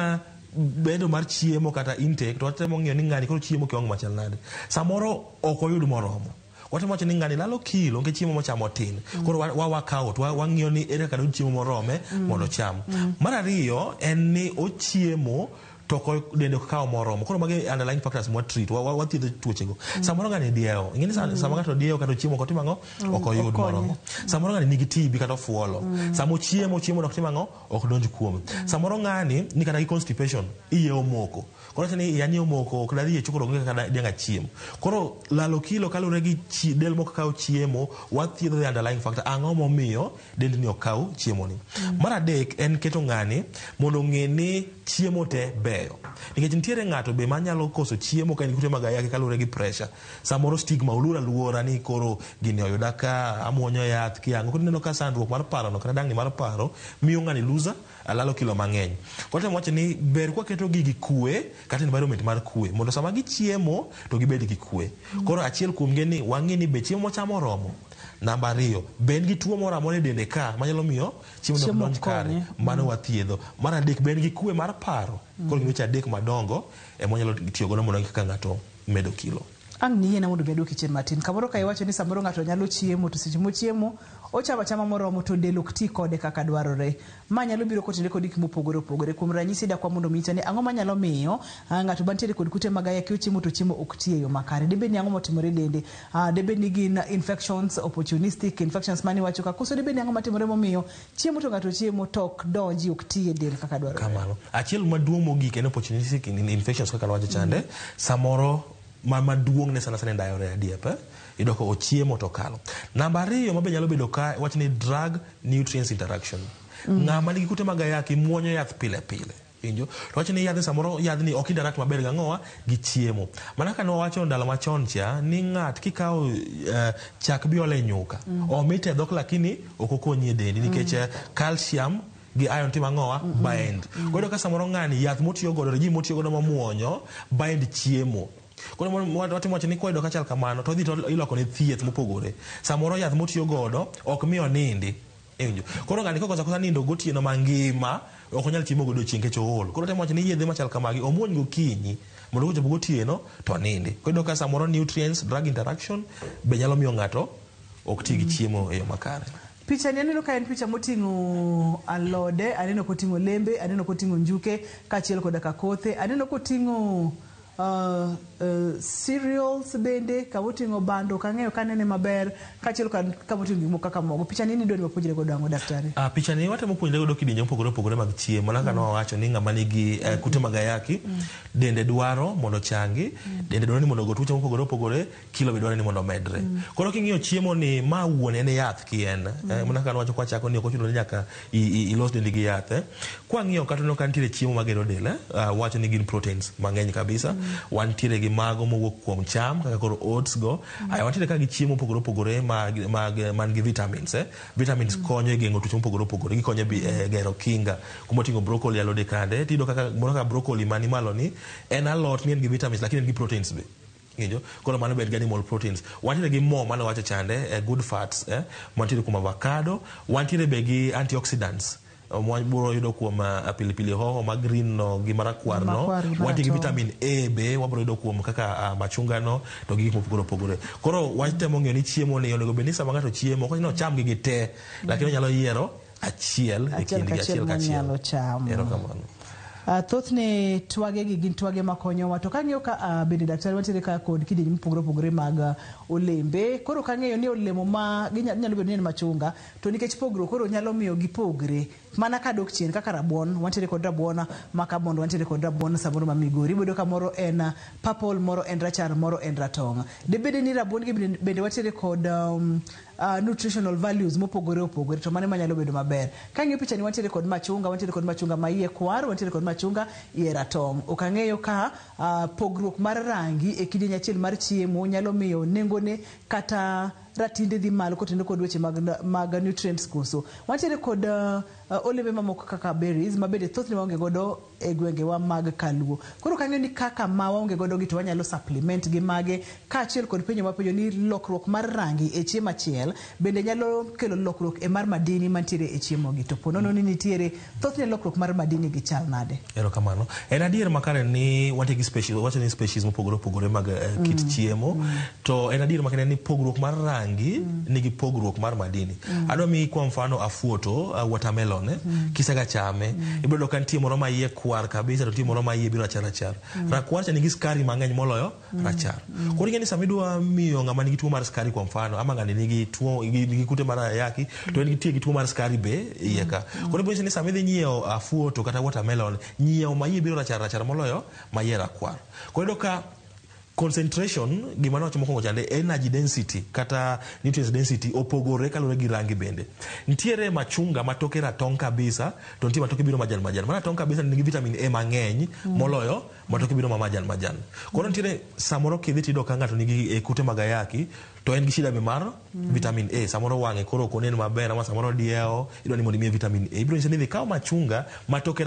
bedo mar chiemo kata intake to watemo ng'iyo ni ng'ani koro chiemo kiwango machal nade. Samoro ok oyud moromo. Watemo wacho ni ng'ani lalo kilo nikech chiemo mochamo tin. Koro wakawo to wang'iyo ni ere kaka chiemo morome mondo cham. Mar ariyo en ni ochiemo to dende kao moromo. Koro magi underlying factors mo treat what the tuochego. Samoro ngani dieo. Ingeni sama ngato dieo kata chiemo kotimo ngo ok oyud moromo. Samoro ngani nigi TB kata fuolo. Samo chiemo dok timo ngo ok donj kuome. Samoro ngani ni kata constipation iye omoko. Koro tani yani omoko ok dadi chukoro ngeka kada denga chiemo. Koro lalo kilo kalore gi del moko kao chiemo what the underlying factor ango momiyo dend ni okao chiemo ni. Mar adek en keto ngani mondo ngeni chiemo te beyo. Nikech nitiere ng'ato be manyalo koso chiemo ka kute mag ayaki kalure gi pressure. Samoro stigma ulura luora ni koro gini oyuda ka amuonyo yath kiango. Koro neno ka sandruok mar paro no kata dangni mar paro miyo ng'ani loser alalo kilo mang'eny. Koro temo wacho ni ber kwa keto gigi kue kata environment mar kue mondo sama gichiemo to gibed gi kue. Koro achiel kuom gini wang'e ni be chiemo mochamo romo. Namba 2, ben gi tuo moro amora dende ka manyalo miyo chiemo no donj kare mano wathiedho. Mar adek ben gi kue mar paro. Koro gino cha adek madongo monyalo tiyo godo mondo kaka ng'ato medo kilo. Ang' ni yena mondo bedo kichen matin. Kamoro ka iwacho ni samoro ng'ato nyalo chiemo to seche mochiemo ochama chama moromo to del ok ti kode kaka dwarore. Ma nyalo biro kotinde kod gik mopogore opogore. Kuom ranyisi da kwa mondo michane ang'o manyalo miyo ng'ato bantiere kod kute mag ayaki ochiemo to chiemo ok ti e yo makare. Debe ni ang'o motimore dende. Debe ni gin infections, opportunistic infections mani wacho ka koso debe ni ang'o matimore momiyo chiemo to ng'ato chiemo to ok donji ok ti e del kaka dwarore. Kamano. Achiel maduong' mogik en opportunistic infections kaka wacho chande. Samoro maduong' ne sana diarrhea diep idoko ochiemo to kalo. Namba 2 mabe nyalo bedo ka wacho ni drug nutrients interaction. Ng'ama nigi kute mag ayaki muonyo yath pile pile. Injo to wacho ni yath samoro yath ni ok interact maber gang'owa gi chiemo. Mana ka no wacho ndalo machon cha ni ng'at kikawo chak biole nyuka omite dhok lakini ok okonyi e dendi nikech calcium gi iron tima ng'owa bind. Koro ka samoro ng'ani yath motiyo godo regime motiyo godo mamuonyo bind chiemo. Koro watimo wacho ni koido kachal kamano to dhi to iloko ne thieth mopogore. Samoro yath motiyo godo ok miyo nindi. Injo. Koro ng'ani kokosa nindo gotieno mangima ok onyal chiemo godo chieng' kech ool. Koro temo wacho ni yedhe machal kamagi omuony gokinyi mondo kochopo gotieno to nindi. Koido ka samoro nutrients drug interaction be nyalo miyo ng'ato ok ti gi chiemo e yo makare. Picha ni aneno ka en picha moting'o alode, aneno koting'o lembe, aneno koting'o njuke, kachiel koda ka kothe, aneno koting'o cereals bende kawoting'o bando kang'eyo kanene maber kachiel kawoting'o gimo kaka mogo. Picha ni dwani wapuonjre godo ang'o daktari? Picha ni watemo puonjre godo kidienje mopogore opogore mag chiemo. Nanga no wacho ni ng'ama nigi kute mag ayaki dende dwaro mondo changi, dende dwaro ni mondo go tuoche mopogore opogore, kilo be dwaro ni mondo medre. Koro king'iyo chiemo ni ma wuon en yath kien. Mana ka wacho kwa chako ni ok ochuno ni nyaka ilos dendi gi yath. Kwa ng'iyo kata no kantiere chiemo magero del, wacho ni gin proteins mang'eny kabisa. Wantiere gi mago mowuok kuom cham kaka koro oats go. Wantiere ka gi chiemo mopogore opogore man gi vitamins. Vitamins konyo e geng'o tuoche mopogore opogore. Gikonyo e gero kinga. Kuma oting'o broccoli alode kande. Tido kaka moro ka broccoli mani malo ni en alot ni en gi vitamins lakini en gi proteins be. Ngiyo, koro mano bed animal proteins. Wantiere gi mo mano wacho chande good fats. Wantiere kuom avocado. Wantiere be gi antioxidants. Buro yudo kuom pilipili hoho ma green no gi marakwar no. Wanti gi vitamin A be wabro yudo kuom kaka machunga no to gi gik mopogore opogore. Koro watemo ng'eyo ni chiemo ni onego bed ni sama ng'ato chiemo ok ni cham gi te lakini onyalo yiero achiel e kindgi achiel kachiel. Erokamano. Thothne twage gi gin twage makonyowa to kang'iyo ka bende daktari wantiere ka kod kidienje mopogore opogore mag olembe. Koro kang'eyo ni olemo ma nyalo bedo ni en machunga to nikech pogro koro nyalo miyo gipogre mana ka dok chien kaka rabuon. Wantiere kod rabuon makabondo, wantiere kod rabuon samoro ma Migori. Ibodo ka moro en purple, moro en rachar, moro en ratong'. Debede ni rabuon gi bende wantiere kod nutritional values mopogore opogore to mane manyalo bedo maber. Kang'iyo picha ni wantiere kod machunga ma iye kwar, wantiere kod machunga iye ratong'. Ok ang'eyo ka pogruok mar rangi e kidienje achiel mar chiemo nyalo miyo nengone kata ratinde dhi malo kotendo kod weche mag nutrients koso. Wantiere kod olembe mamoko kaka berries mabende thothne waonge godo e gwengewa mag Kaluo. Koro kang'eyo ni kaka ma waonge godo gi to wanyalo supplement gi mage kaachiel kod penjo mapenjo ni lokruok mar rangi e chiemo achiel bende nyalo kelo lokruok e mar madini mantiere e chiemo gi. To ponono ni nitiere thothne lokruok mar madini gi chal nade? Erokamano. En adier makare ni wantiere gi species, wacho ni species mopogore opogore mag kit chiemo. To en adier makare ni pogruok mar rangi nigi pogruok mar madini. Adwa mi kwa mfano afuoto watermelon kisega chame ibrodo kan tie moro ma iye rakwar kabisa to timo ma iye biro rachar. Rakwar cha nigi skari mang'eny moloyo rachar. Koro ing'eni samidwa miyo ng'ama nigi tuo mar skari kwa mfano ama ng'ani nigi tuo nigi kute mar ayaki to en nitie gi tuo mar skari be iye ka. Koro biro ni samidhi nyiewo afuoto kata watermelon nyiewo ma iye biro rachar moloyo ma iye rakwar. Koro ka concentration gima nowacho mokwongo chande energy density kata nutrients density opogore kaluwore gi rangi bende. Nitiere machunga matoke ratong kabisa to nitie matoke biro majan. Mana ratong kabisa nigi vitamin A mang'eny moloyo matoke biro majan. Koro nitiere samoro kidhi tido ka ng'ato nigi kute mag ayaki to en gi shida mar vitamin A, samoro wang'e koro konen maber ama samoro diewo idwa ni mondo imiye vitamin A. Ibiro nyise ni dhi kaw machunga matoke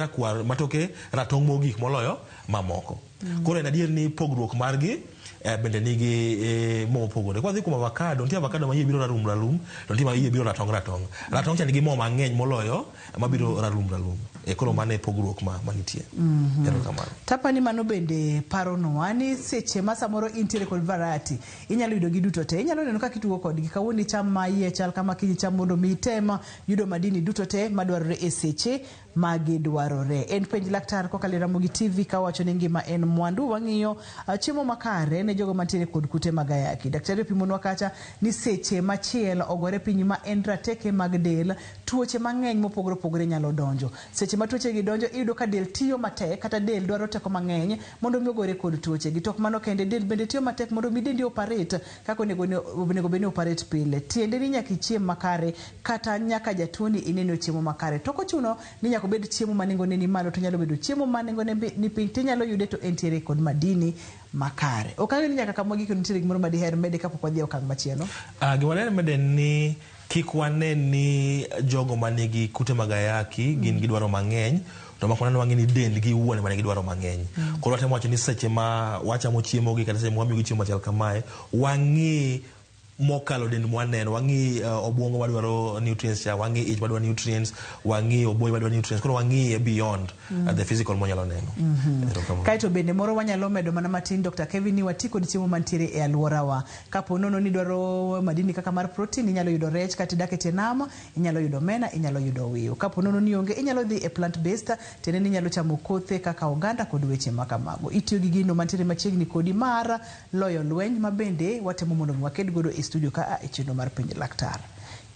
ratong mogik moloyo mamoko. Koro en adier ni pogruok margi bende nigi mo pogore. Kwa dhi kuom avocado, nitie avocado ma iye biro ralum, to nitie ma iye biro ratong. Ratong cha nigi mo mang'eny moloyo ma biro ralum. Koro mane pogruok ma nitie. Kamano. Tapani mano bende paronowa ni seche ma samoro intiere kod variety inyalo yudo gi duto te. Inyalo neno kaka itugo kodgi kawuono cham ma iye chal kama kiny cham mondo mi tema yudo madini duto te madwarore e seche magidwarore. En penj laktar kokalo Ramogi TV kawacho ni ngima en mwandu. Wang'iyo chiemo makare ne jogo mantiere kod kute mag ayaki. Daktari opimonwa kacha ni seche machielo ogore piny ma en rateke mag del tuoche mang'eny mopogore nyalo donjo. Seche ma tuoche gi donjo iyudo ka del tiyo matek kata del dwaro teko mang'eny mondo mi ogore kod tuoche gi. Tok mano kende del bende tiyo matek mondo mi dendi operate kaka onego beni operate pile. Tiende ni nyaka ichiem makare kata nyaka jatuoni ineno chiemo makare. Toko chuno ni nyaka bed chiemo manengo ni malo, to nyalo bedo chiemo manengo ni piny tinyalo yude to entiere kod madini makare. Okang'e ni nyaka kamwa giko nitiere gimoro madiher mede kapok wadhi okang' machielo. Gima ler mede ni kik wane ni jogo manigi kute mag ayaki gin gidwaro mang'eny to makwana wang'e ni dendgi wuon mane gidwaro mang'eny. Koro watemo wacho ni seche ma wachamo chiemo gi kata seche ma wamiyo chiemo machal kamae wang'i mokalo dend mwaneno, wang'i obwongo madwaro nutrients cha, wang'i ich madwaro nutrients, wang'i oboyi madwaro nutrients. Koro wang'i beyond the physical monyalo neno. Kaito bende moro wanyalo medo mana matin Dr. Kevin ni wati kod chiemo mantiere e alworawa. Kapo nono ni dwaro madini kaka mar protein inyalo yudo rech kata dak e nama, inyalo yudo mena, inyalo yudo wiyo. Kapo nono ni onge inyalo dhi e plant based tene ni inyalo chamo kothe kaka oganda kod weche makamago. Itiyo gi gino mantiere machiegni kodi mar loyo lweny mabende watemo mondo waked godo studio ka e chino mar penj laktar.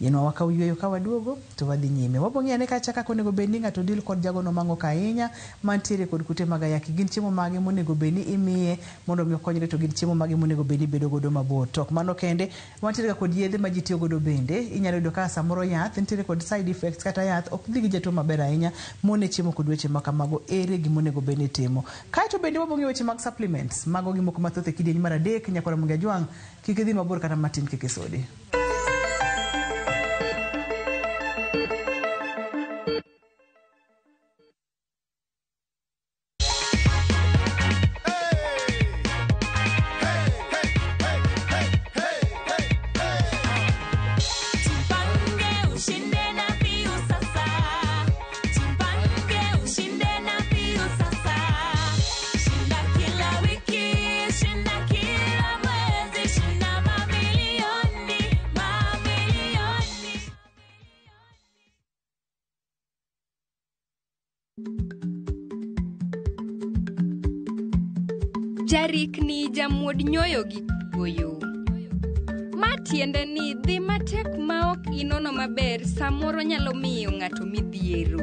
Yenwa wakaw yueyo ka waduogo to wadhi nyime. Wabong'iyane kacha kaka onego bedni ng'ato dil kod jago no mang'o ahinya mantiere kod kute mag ayaki. Gin chiemo mage monego bedni imiye mondo mi okonyre, to gin chiemo mage monego bedni bedo godo mabor. Tok mano kende wantiere kod yedhe ma ji tiyo godo bende. Inyalo yudo ka samoro yath nitiere kod side effects kata yath ok dhi gi jatuo maber ahinya mone chiemo kod weche makamago ere gima onego bedni timo. Kaito bende wabong'io weche mag supplements mago gi moko mathoth e kidieny mar adek. Nyakora Mungu ajwang' kik idhi mabor kata matin kik isodi. Jarik ni jamuod nyoyo gi goyo. Matiende ni dhi matek ma ok inono maber samoro nyalo miyo ng'ato midhiero.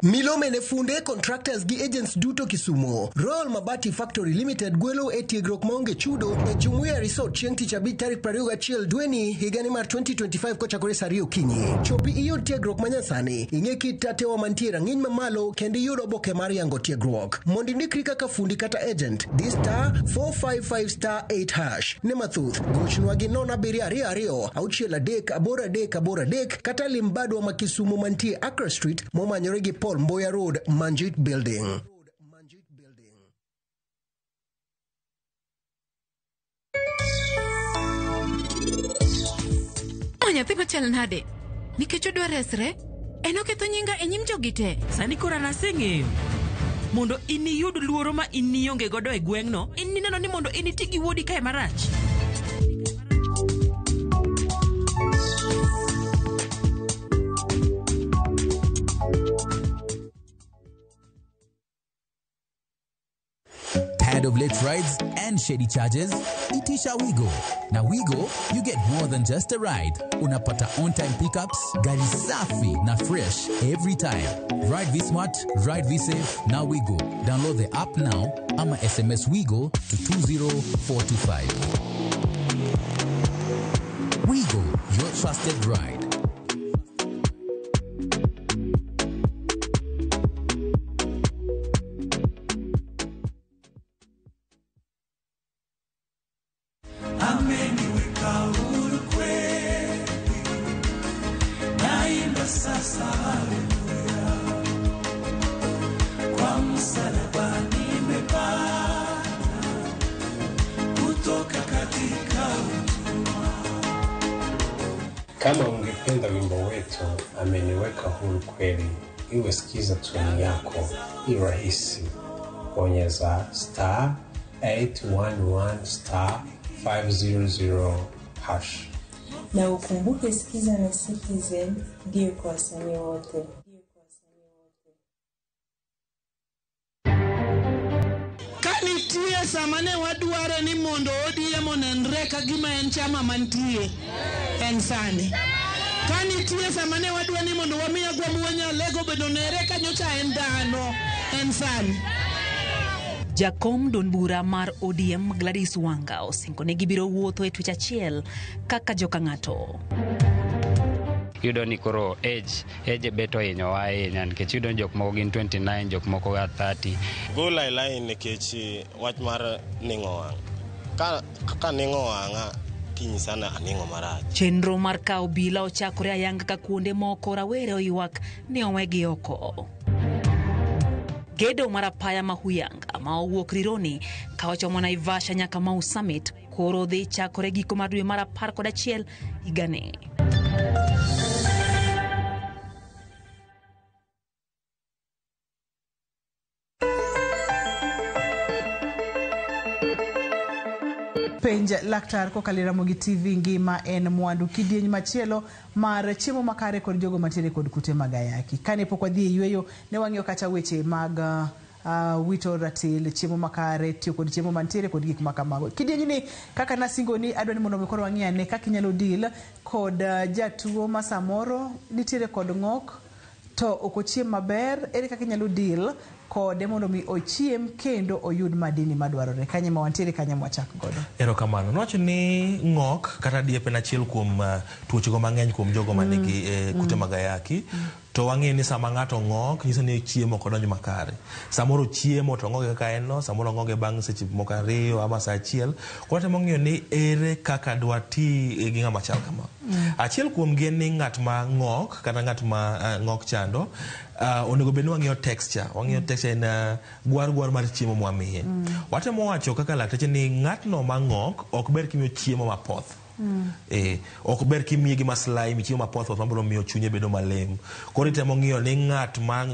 Milome ne funde contractors gi agents duto Kisumo. Royal Mabati Factory Limited gwelo e tiegruok maonge chudo e Jumuiya Resort chieng' tich abich tarik 21 dweni higani mar 2025 kochakore saa 2 okinyi. Chopi iyud tiegruok manyasani, ing'e kit tatewa mantie rang'iny mamalo kendo iyud oboke mar yango tiegruok. Mondo indikri kaka fundi kata agent, di star 455*8#. Ne mathuth, gochunwa gi 0722-6383 kata limbadwa ma Kisumo mantie Accra Street momanyore gi Paul Mboya Road, Manjit Building. Nyathi machal nade nikech odwa resre en oketho nyinga e nyim jogi te. Sani kora naseng'eyo mondo iniyud luoro ma inionge godo e gweng'no, ineno ni mondo initi gi wuodi kae marach. Tired of late rides and shady charges? Itisha Wigo. Now Wigo, you get more than just a ride. Unapata on-time pickups, gari safi na fresh every time. Ride V-Smart, ride V-Safe, now Wigo. Download the app now, ama SMS Wigo to 20425. Wigo, your trusted ride. Kama ungependa wimbo wetu ameniweka huru kweli, iwe sikiza tuni yako, ni rahisi. Bonyeza *811*500#. Na ukumbuke sikiza na Citizen ndio kwa wasanii wote. Kanitie samane wadware ni mondo ODM onenre ka gima en chama mantie en sani. Kanitie samane wadware ni mondo wamiya gwamwanya lego bedo nere ka nyocha en dhano en sani. Jakom Don Bura mar ODM Gladys Wanga osingo ne gibiro wuotho e twech achiel kaka joka ng'ato. Yudo ni koro age beto hinyo ahinya nikech yudo jok moko gin 29 jok moko ga 30. Gola line nikech wach mar ning'o wang'. Ka ning'o wang'a kiny sana aning'o marach. Chenro mar kawo bila ochakore ayanga ka kuonde moko rawere oywak ni owegi oko. Gedo marapaya mahuyanga ma owuok Rironi ka ochomo Naivasha nyaka Mau Summit koro dhi chakore giko mar dwe mar 11 higani. Penj laktar kokalo Ramogi TV ngima en mwandu kidieny machielo mar chiemo makare kod jogo mantiere kod kute mag ayaki. Kane pok wadhi yweyo ne wang'iyo kata weche mag wito ratil, chiemo makare, tiyo kod chiemo mantiere kod gik makamago. Kidieny ni kaka nasingo ni adwa ni mondo mikoro wang'iyane kaka inyalo deal kod jatuo ma samoro nitiere kod ng'ok to okochiem maber, ere kaka inyalo deal kode mondo mi ochiem kendo oyud madini madwarore. Kanye ma wantiere kanye mwachak godo. Erokamano. Nowacho ni ng'ok kata diep en achiel kuom tuochego mang'eny kuom jogo manigi kute mag ayaki. To wang'e ni sama ng'ato ng'ok nyiso ni chiemo kodonjo makare. Samoro chiemo to ng'oge kaka en no, samoro ng'oge bang' seche moko 2 ama saa achiel. Koro temo ng'iyo ni ere kaka dwa ti gi ng'ama chal kama. Achiel kuom gi ni ng'at ma ng'ok kata ng'at ma ng'ok chando onego bed ni wang'iyo texture. Wang'iyo texture en gwar mar chiemo mwamiye. Watemo wacho kaka lakteche ni ng'atno ma ng'ok ok ber kimiyo chiemo mapoth. Ok ber kimiye gi maslime chiemo mapoth mabiro miyo chunye bedo malem. Koro itemo ng'iyo ni ng'at ma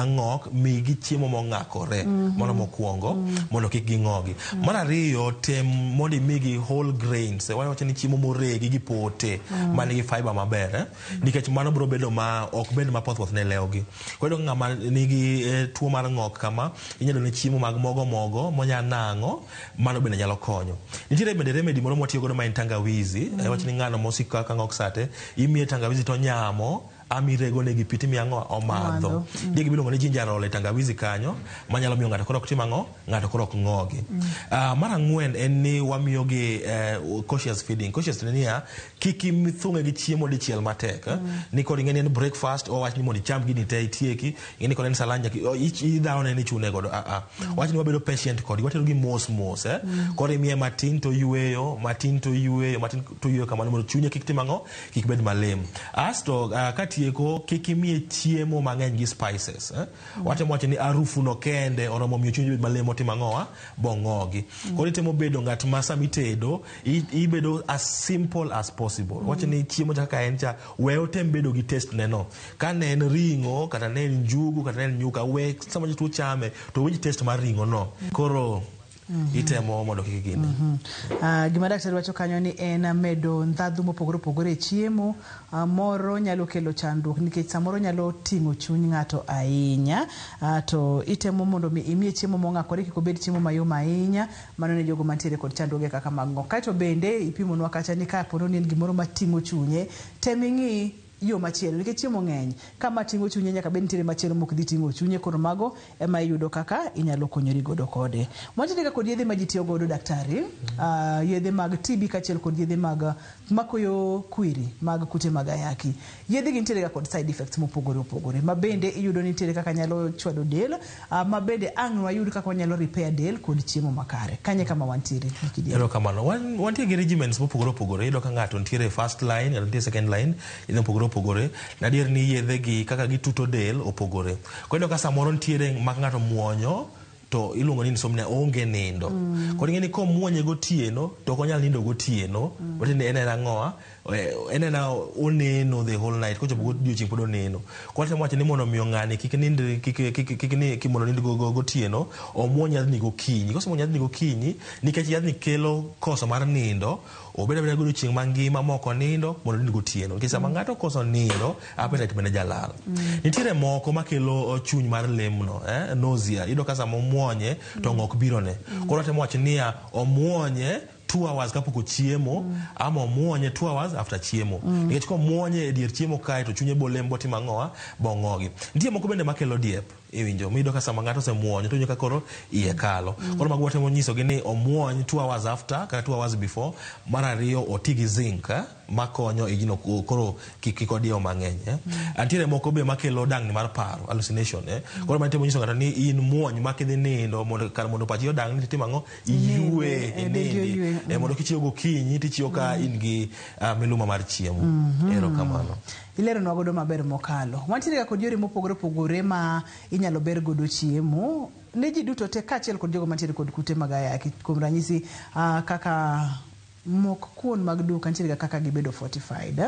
ng'ok migi chiemo mong'akore mono mokwongo mondo kik ging'ogi. Mar ariyo tem mondo imigi whole grains. Wacho ni chiemo moregi gi pote manigi fiber maber nikech mano biro bedo ma ok bed mapoth ne lewgi. Koro ng'ama nigi tuo mar ng'ok kama inyalo ne chiemo mag mogo monya nang'o, mano bende nyalo konyo. Nitiere bende remedy moro motiyo godo ma en tangawizi. Wacho ni ng'ano mosika ka ng'ok sate imiye tangawizi to nyamo amirego ne gi piti miang'o omadho. Digi bilongo ni ginger roll e tangawizi kanyo manyalo miyo ng'ato koro ok timang'o, ng'ato koro ok ng'ogi. Mar ang'wen en ni wamiyo gi cautious feeding. Cautious ni ya kik imithung'e gi chiemo dichiel matek. Ni kod ing'eni en breakfast o wach ni mondo icham gini te itieki. Ing'eni kod en salanja idhawone ni chune godo. Wach ni wabedo patient kod watero gi mos. Koro imiye matin to yueyo kamano mondo chunye kik timang'o, kik bed malem. Asto katieko kik imiye chiemo mang'eny gi spices. Watemo wacho ni arufu no kende oromo miyo chunye bed malem otimang'owa bong'ogi. Koro itemo bedo ng'at ma sama itedo ibedo as simple as possible. Wacho ni chiemo kaka en cha weyo tem bedo gi taste neno. Ka ne en ring'o kata ne en njugu kata ne en nyuka we sama jatuo chame to winj taste mar ring'o no. Koro itemo mondo kik gini. Gima daktari wacho kanyo ni en medo ndhadhu mopogore opogore e chiemo. Moro nyalo kelo chandruok nikech samoro nyalo ting'o chuny ng'ato ahinya, to itemo mondo mi imie chiemo mong'akore kik obed chiemo mayom ahinya, mano ne jogo mantiere kod chandruoge kaka mag ng'ok. Kaeto bende ipimonwa kacha ni ka pono ni en gimoro mating'o chunye, tem ing'i yo machielo nikech chiemo ng'eny kama ting'o chunye nyaka bed nitiere machielo mok dhi ting'o chunye, koro mago ema iyudo kaka inyalo konyori godo kode. Mwantiere kod yedhe ma ji tiyo godo daktari, yedhe mag TB kachiel kod yedhe mag makoyo kwiri mag kute mag ayaki. Yedhe gi nitiere kod side effects mopogore opogore, ma bende iyudo ni nitiere kaka nyalo chwado del, ma bende ang' wayud kaka wanyalo repair del kod chiemo makare. Kanye kama wantiere. Ero kamano, wantiere gi regimens mopogore opogore. Iyudo ka ng'ato nitiere first line, ng'ato nitiere second line, yedhe mopogore opogore. Nadier ni yedhe gi kaka gituto del opogore. Kwa iyudo ka samoro nitiere mak ng'ato muonyo to iluongo ni insomnia, onge nindo. Kod ing'eni ko muonye gotieno to ok onyal nindo gotieno, watende en ang'oa, en oneno the whole night, kochopo godiochieng' pod oneno. Kwa temo wacho ni mondo miyo ng'ani kik mondo nind gotieno, omuony yadhni gokinyi. Kosemuony yadhni gokinyi, nikech yadhni kelo koso mar nindo, obeda beda godiochieng' mangima moko nindo mondo nind gotieno. Nikech sama ng'ato koso nindo, appetite bende jalal. Nitiere moko makelo chuny mar lemno, nausea. Iyudo ka sama omuonye to ng'ok birone. Koro temo wacho ni omuonye 2 hours kapok ochiemo, ama omuonye 2 hours after chiemo. Nikech ko muonye e dier chiemo kae to chunye bolem botimo ang'oa, bong'ogi. Nitie moko bende makelo diep. Iwinjo, miyudo ka sama ng'ato osemuonyo to ka koro iye kalo. Koro mago watemo nyisogi ni omuony 2 hours after kata 2 hours before. Mar ariyo oti gi zinc makonyo e gino koro kik odieo mang'eny. Antiere moko be makelo dang'ni mar paro, hallucination. Koro matemo nyiso ng'ato ni in muony makidhi nindo mondo pachi odang'ni titimo ang'o, iyue e nindi. Mondo kichiewo gokinyi tichiewo ka in gi miluma mar chiemo. Ero kamano. Ilero nwa godo maber mokalo. Wantiere kod yore mopogore opogore ma inyalo ber godo chiemo ne ji duto te kachiel kod jogo mantiere kod kute mag ayaki. Kuom ranyisi kaka mok kuon mag duka nitiere kaka gibedo fortified,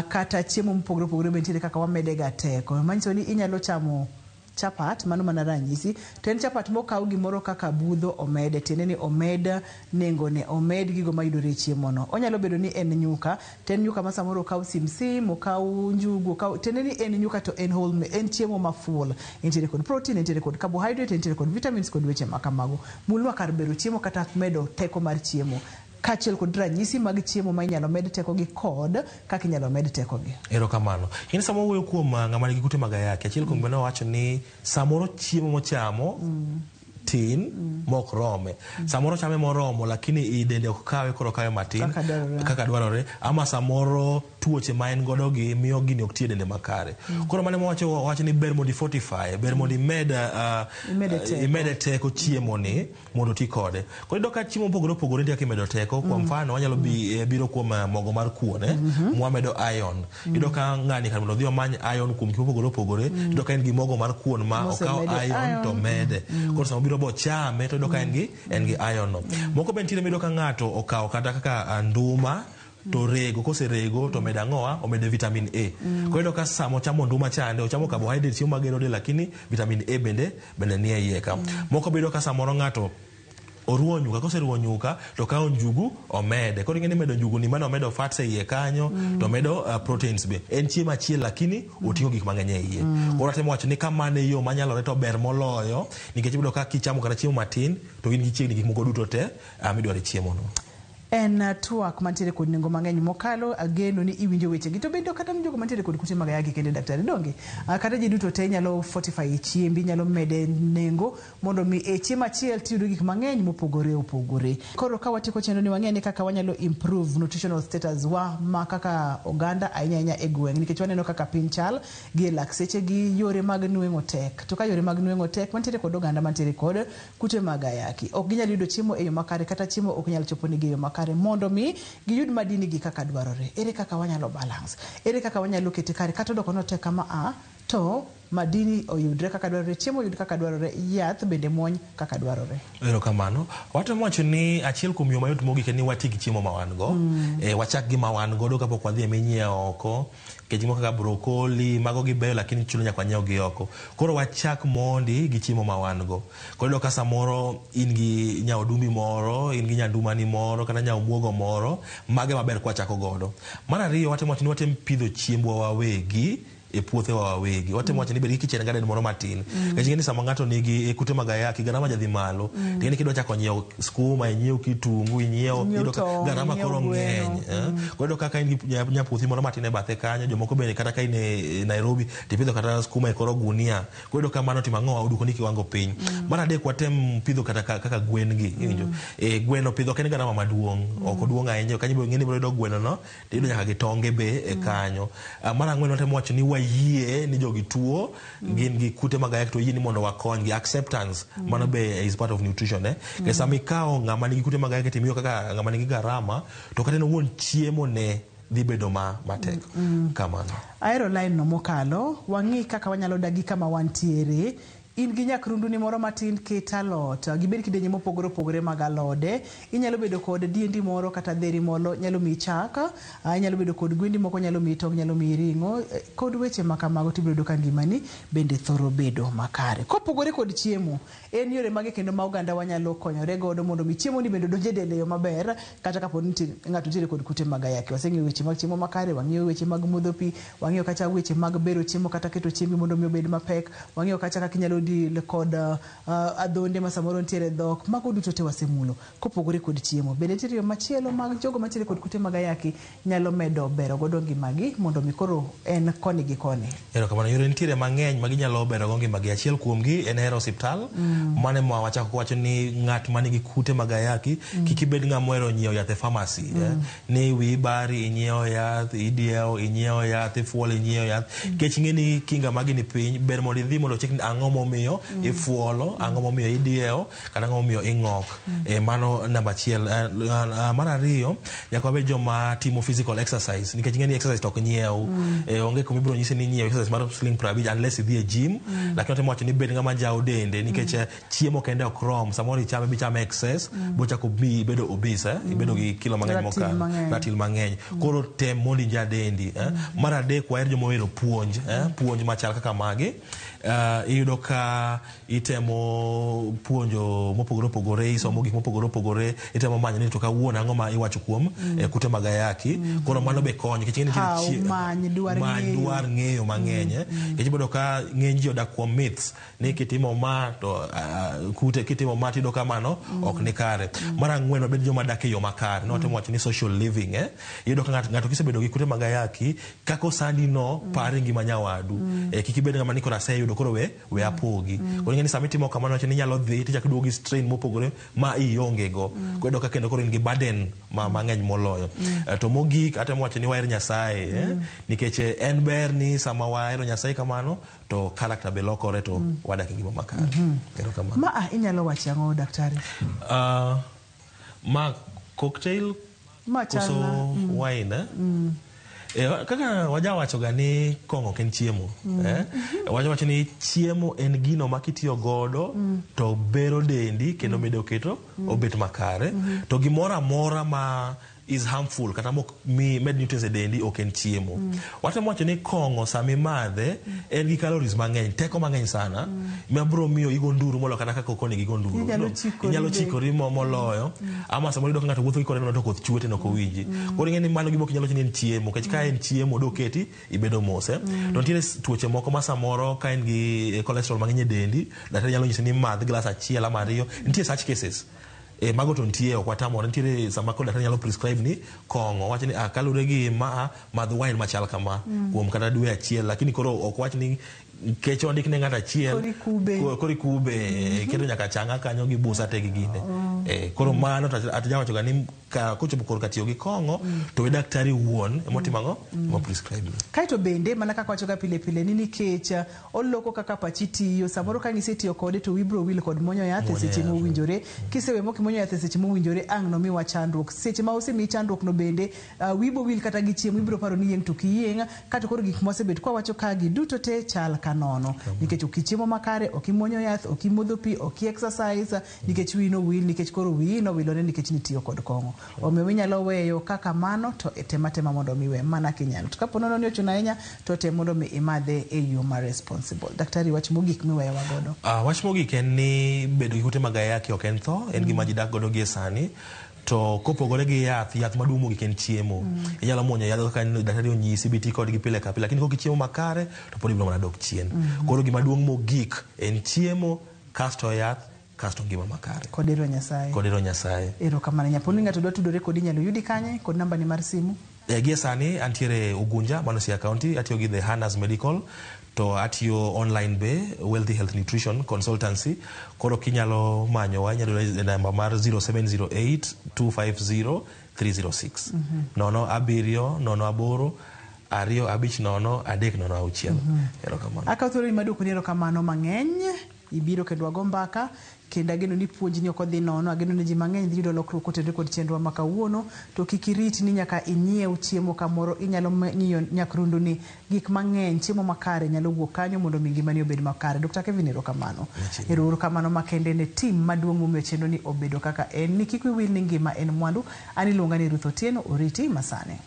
kata chiemo mopogore opogore nitiere kaka wamedega teko. Manyiso ni inyalo chamo chapat, mano mana ranyisi, to en chapat mokaw gimoro kaka budho omede, tiende ni omed nengone, omed gigo mayudore e chiemono. Onyalo bedo ni en nyuka, to en nyuka ma samoro okaw simsim, okaw njugu, tiende ni en nyuka to en whole, en chiemo ma full. Nitiere kod protein, nitiere kod carbohydrate, nitiere kod vitamins kod weche makamago. Mulwa kar bero chiemo kata medo teko mar chiemo. Kachiel kod ranyisi mag chiemo ma inyalo med teko gi kod kaka inyalo med teko gi. Ero kamano. Kini samo wuoyo kuom ng'ama nigi kute mag ayaki, achiel kuom bende wacho ni samoro chiemo mochamo tin mok rome. Samoro chame moromo lakini i dende ok kawe koro kawe matin kaka dwarore, ama samoro tuoche ma en godo gi miyo gini ok tie dende makare. Koro mane wacho ni ber mondo fortify, ber mondo imede teko chiemo ni mondo ti kode. Koro iyudo ka chiemo mopogore opogore nitie kaka imedo teko. Kwa mfano wanyalo biro kuom mogo mar kuon, mwamedo iron. Iyudo ka ng'ani mondo odhi omany iron kuom chiemo mopogore opogore, iyudo ka en gi mogo mar kuon ma okaw iron to mede. Koro sama biro bo chame to iyudo ka en gi iron no. Moko be nitiere iyudo ka ng'ato okaw kata kaka nduma to rego, kose rego to meda ng'oa, omede vitamin A. Koro iyudo ka samo chamo nduma chande, ochamo carbohydrate, chiemo magero del, lakini vitamin A bende nie iye ka. Moko be iyudo ka samoro ng'ato oruwo nyuka, kose ruwo nyuka to kawo njugu omede. Koro ing'eni medo njugu ni mano omedo fats e iye kanyo, to medo proteins be. En chiemo achiel lakini oting'o gik mang'eny e iye. Koro atemo wacho ni kamano e yo manyalore to ber moloyo, nikech iyudo ka kichamo kata chiemo matin to in gi chiegni gik moko duto te midwaro e chiemo no. En tuak mantiere kod nengo mang'eny mokalo, ageno ni iwinjo weche gi to bendo kata jogo mantiere kod kute mag ayaki kende daktari donge kata ji duto te nyalo fortify chiembi, nyalo mede nengo mondo mi e chiemo achiel tiyudo gik mang'eny mopogore opogore. Koro ka watiko chenro ni wang'e ni kaka wanyalo improve nutritional status wa ma kaka oganda ahinya e gweng', nikech waneno kaka piny chal gi lak seche gi yore mag nweng'o tek. To ka yore mag nweng'o tek, mantiere kod oganda mantiere kod kute mag ayaki, ok ginyal yudo chiemo e yo makare, kata chiemo ok nyal chopo ni gi yo makare mondo mi giyud madini gi kaka dwarore. Ere kaka wanyalo balance, ere kaka wanyalo kete kare, kata doko no tek kama to madini oyudre kaka dwarore, chiemo oyud kaka dwarore, yath bende muony kaka dwarore. Ero kamano. Watemo wacho ni achiel kuom yo mayot mogik en ni wati gi chiemo ma wan go. Wachak gi ma wan godo kapok wadhi e minyiewo oko. kech moko kaka brokoli mago gibeyo lakini chuno nyaka nyiew gi oko. Koro wachak mondi gi chiemo ma wan go. Koro ka samoro in gi nyaodumbi moro, in gi nyandumani moro kata nyaomuogo moro, mage maber kwa chako godo. Mar ariyo watemo pidho chiembwa wawegi e puothe wa wawegi. Watemo wacho ni bed gi kitchen garden moro matin. Kech ngeni sama ngato nigi kute mag ayaki garama jadhi malo. Ngeni kidwa chako nyiew skuma, nyiew kitungu, nyiew garama koro ngeny. Koro kaka in gi nyapuothi moro matin e bathe kanyo, jomoko bende kata ka in e Nairobi tipidho kata skuma e koro gunia. Koro kamano timango uduko ni kiwango piny. Mar adek watem pidho kaka gwen gi, injo. Gweno pidho ken garama maduong', ok oduong' ahinya. Kanyo ngeni biro yudo gweno no, tido nyaka gitonge be e kanyo. Mar ang'wen watemo wacho ni yie ni jogi tuo gin gi kute mag ayaki to yie ni mondo wakony gi acceptance mano be is part of nutrition ke sami kao ngama nigi kute mag ayaki timiyo kaka ngama nigi garama to kata no won chiemo ne dhi bedo matek kamano. Aero line no mokalo wangi kaka wanyalo dagi kama wantiere in gi nyakrundu ni moro matin keta lot gibed kidenye mopogore opogore mag alode inyalo bedo kod diendi moro kata dheri molo nyalo mi chaka inyalo bedo kod gwendi moko nyalo mi tong nyalo mi ringo kod weche makamago tibiro ka ngimani bende thoro bedo makare kopogore kod chiemo en yore mage kendo ma oganda wanyalo konyore godo mondo mi chiemo ni bende donje dele yo maber kata kapo ni ngato tiere kod kute mag ayaki waseng'eyo weche mag chiemo makare wang'eyo weche mag modho pi wang'eyo kata weche mag bero chiemo kata keto chiembi mondo mi obed mapek wang'eyo kata kaka inyalo dil kod adhonde ma samoro ntiere dhok mago duto te wasemulo kopogore kod chiemo bende ntiere machielo mag jogo mantiere kod kute mag ayaki nyalo medo bero godo ngimagi mondo mi koro en koni gi koni. Kamano yore ntiere mang'eny magi nyalo bero go ngimagi. Achiel kuomgi en hero osiptal mane ma wachako wacho ni ng'at manigi kute mag ayaki kik ibed ng'ama ohero nyiewo yath e pharmacy ni wi bari inyiewo yath idiewo inyiewo yath ifuolo inyiewo yath kech ng'eni kinga magi ni piny ber mondo idhi mondo chek ang'o momiyo ifuolo ang'o momiyo idiewo kata ang'o momiyo ing'ok mano namba achiel. Mar ariyo nyaka wabed joma timo physical exercise nikech ng'eni exercise tok nyiew onge kuma ibiro nyisi ni nyiew exercise mar sling 50 unless idhi e gym lakini otemo wacho ni bed ng'ama jawo dende nikech chiemo kende ok rom samoro ichame bichame excess bochako bi bedo obese ibedo gi kilo mang'eny moka ratil mang'eny koro tem mondo inja dendi. Mar adek waher joma ohero puonj machal kaka magi iyudo ka itemo puonjo mopogore opogore isomo gik mopogore opogore itemo manyo ni to kawuono ang'o ma iwacho kuom kute mag ayaki koro mano be konyo nikech many dwar ng'eyo mang'eny nikech ibodo ka ng'eny ji odak kuom myths ni kitimo ma to kute kitimo ma tido kamano ok ni kare. Mar ang'wen obed joma dak e yo makare no watemo wacho ni social living iyudo ka ng'ato kisebedo gi kute mag ayaki kako sandi no pare ngima nyawadu kik ibed ng'ama ni kora yudo koro we apogi koro ng'eni sama itimo kamano wacho ni nyalo dhi tichako duogi strain mopogore ma ionge go koro ka kendo koro in gi burden mang'eny moloyo to mogik atemo wacho ni waher Nyasaye nikech en ber ni sama wahero Nyasaye kamano to character be lokore to wadak ngima makare. Ma inyalo wacho ang'o daktari? Ma cocktail koso wine kaka wajawacho ga ni kong'o ken chiemo wajawacho ni chiemo en gino ma kitiyo godo to bero dendi kendo medo keto obet makare to gimoro amora ma is harmful kata mok mi med nutrients e dendi ok en chiemo. Watemo wacho ni kong'o sami madhe en gi calories mang'eny teko mang'eny sana ma bro miyo igo nduru molo kata kaka okone gigo nduru inyalo chikori moloyo ama samoro do ng'ato wuotho gi kore no to koth chwete no kowinji koro ng'eni mano gimo kinyalo chini en chiemo kech ka en chiemo do keti ibedo mose to ntiere tuoche moko ma samoro ka en gi cholesterol mang'eny e dendi daktari nyalo nyisi ni madh glass achiel ama ariyo nitie such cases mago to ntie ok watamore ntiere sama ko daktari nyalo prescribe ni kong'o wacho ni kalure gi madh wine machal kama kuom kata dwe achiel lakini koro ok wach ni kech ondik ne ng'ato achiel kori kube kendo nyaka changa kanyo gi busa te gi ginde koro mano atijawacho ga ni kochopo kor ka tiyo gi kong'o to we daktari wuon emotimo ang'o mo prescribe kaito bende mana kaka wacho ga pile pile ni nikech oloko kaka pachi tiyo samoro ka nisetiyo kode to wibro wil kod monyo yath seche mowinjore kisewe moko muonyo yath seche mowinjore ang' no miwa chandruok seche ma osemi chandruok no bende wibo wil kata gi chiemo ibiro paro ni yieng' to kiyieng' kata koro gik mosebet kwa wacho ka gi duto te chal kanono nikech okichiemo makare okimuonyo yath okimodho pi exercise nikech wi no wil nikech koro wi no wilore nikech nitiyo kod kong'o omiyo winyalo weyo kaka mano to tema mondo miwe mana kinyalo to kapo nono ni ochuno ahinya to tem mondo mi imadhe e yo ma responsible. Daktari, wach mogik miweyo wagodo? Wach mogik en ni bedo gi kute mag ayaki ok en tho, en gima ji dak godo gi sani. To kopogore gi yath maduong' mogik en chiemo. Inyalo muonyo yath ka daktari onyisi biti kodgi pile ka pile, lakini kok ichiemo makare to pod ibiro mana dok chien. Koro gima duong' mogik en chiemo, kasto yath, kasto ngima makare. Kod ero Nyasaye. Kod ero Nyasaye. Erokamano. Nyaponi ng'ato dwa tudore kodi nyalo yudi kanye kod namba ni mar simu? Gie sani antiere Ugunja, mano Siaya County, atiyo gi The Hannah's Medical, to atiyo online be Wealthy Health Nutrition Consultancy. Koro kinyalo manyowa inyalo namba mar 0708 250 306. Nono abiriyo, nono aboro, ariyo abich nono, adek nono auchiel. Erokamano. Akautoro imaduoko ni erokamano mang'eny. Ibiro kendo wago mbaka kendo ageno ni puonj ni ok odhi nono, ageno ni ji mang'eny dhi yudo lokruok kotenore kod chenro ma kawuono. To kik irit ni nyaka inyiew chiemo kamoro, inyalo ng'iyo nyakrundo ni gik mang'eny, chiemo makare nyalo wuok kanyo mondo mi ngimani obed makare. Dr. Kevin, erokamano. Erokamano makende ne tim maduong' momiyo chenro ni obedo kaka en. Ni kik wiwil ni ngima en mwandu. An iluonga ni Ruth Otieno, oriti masane.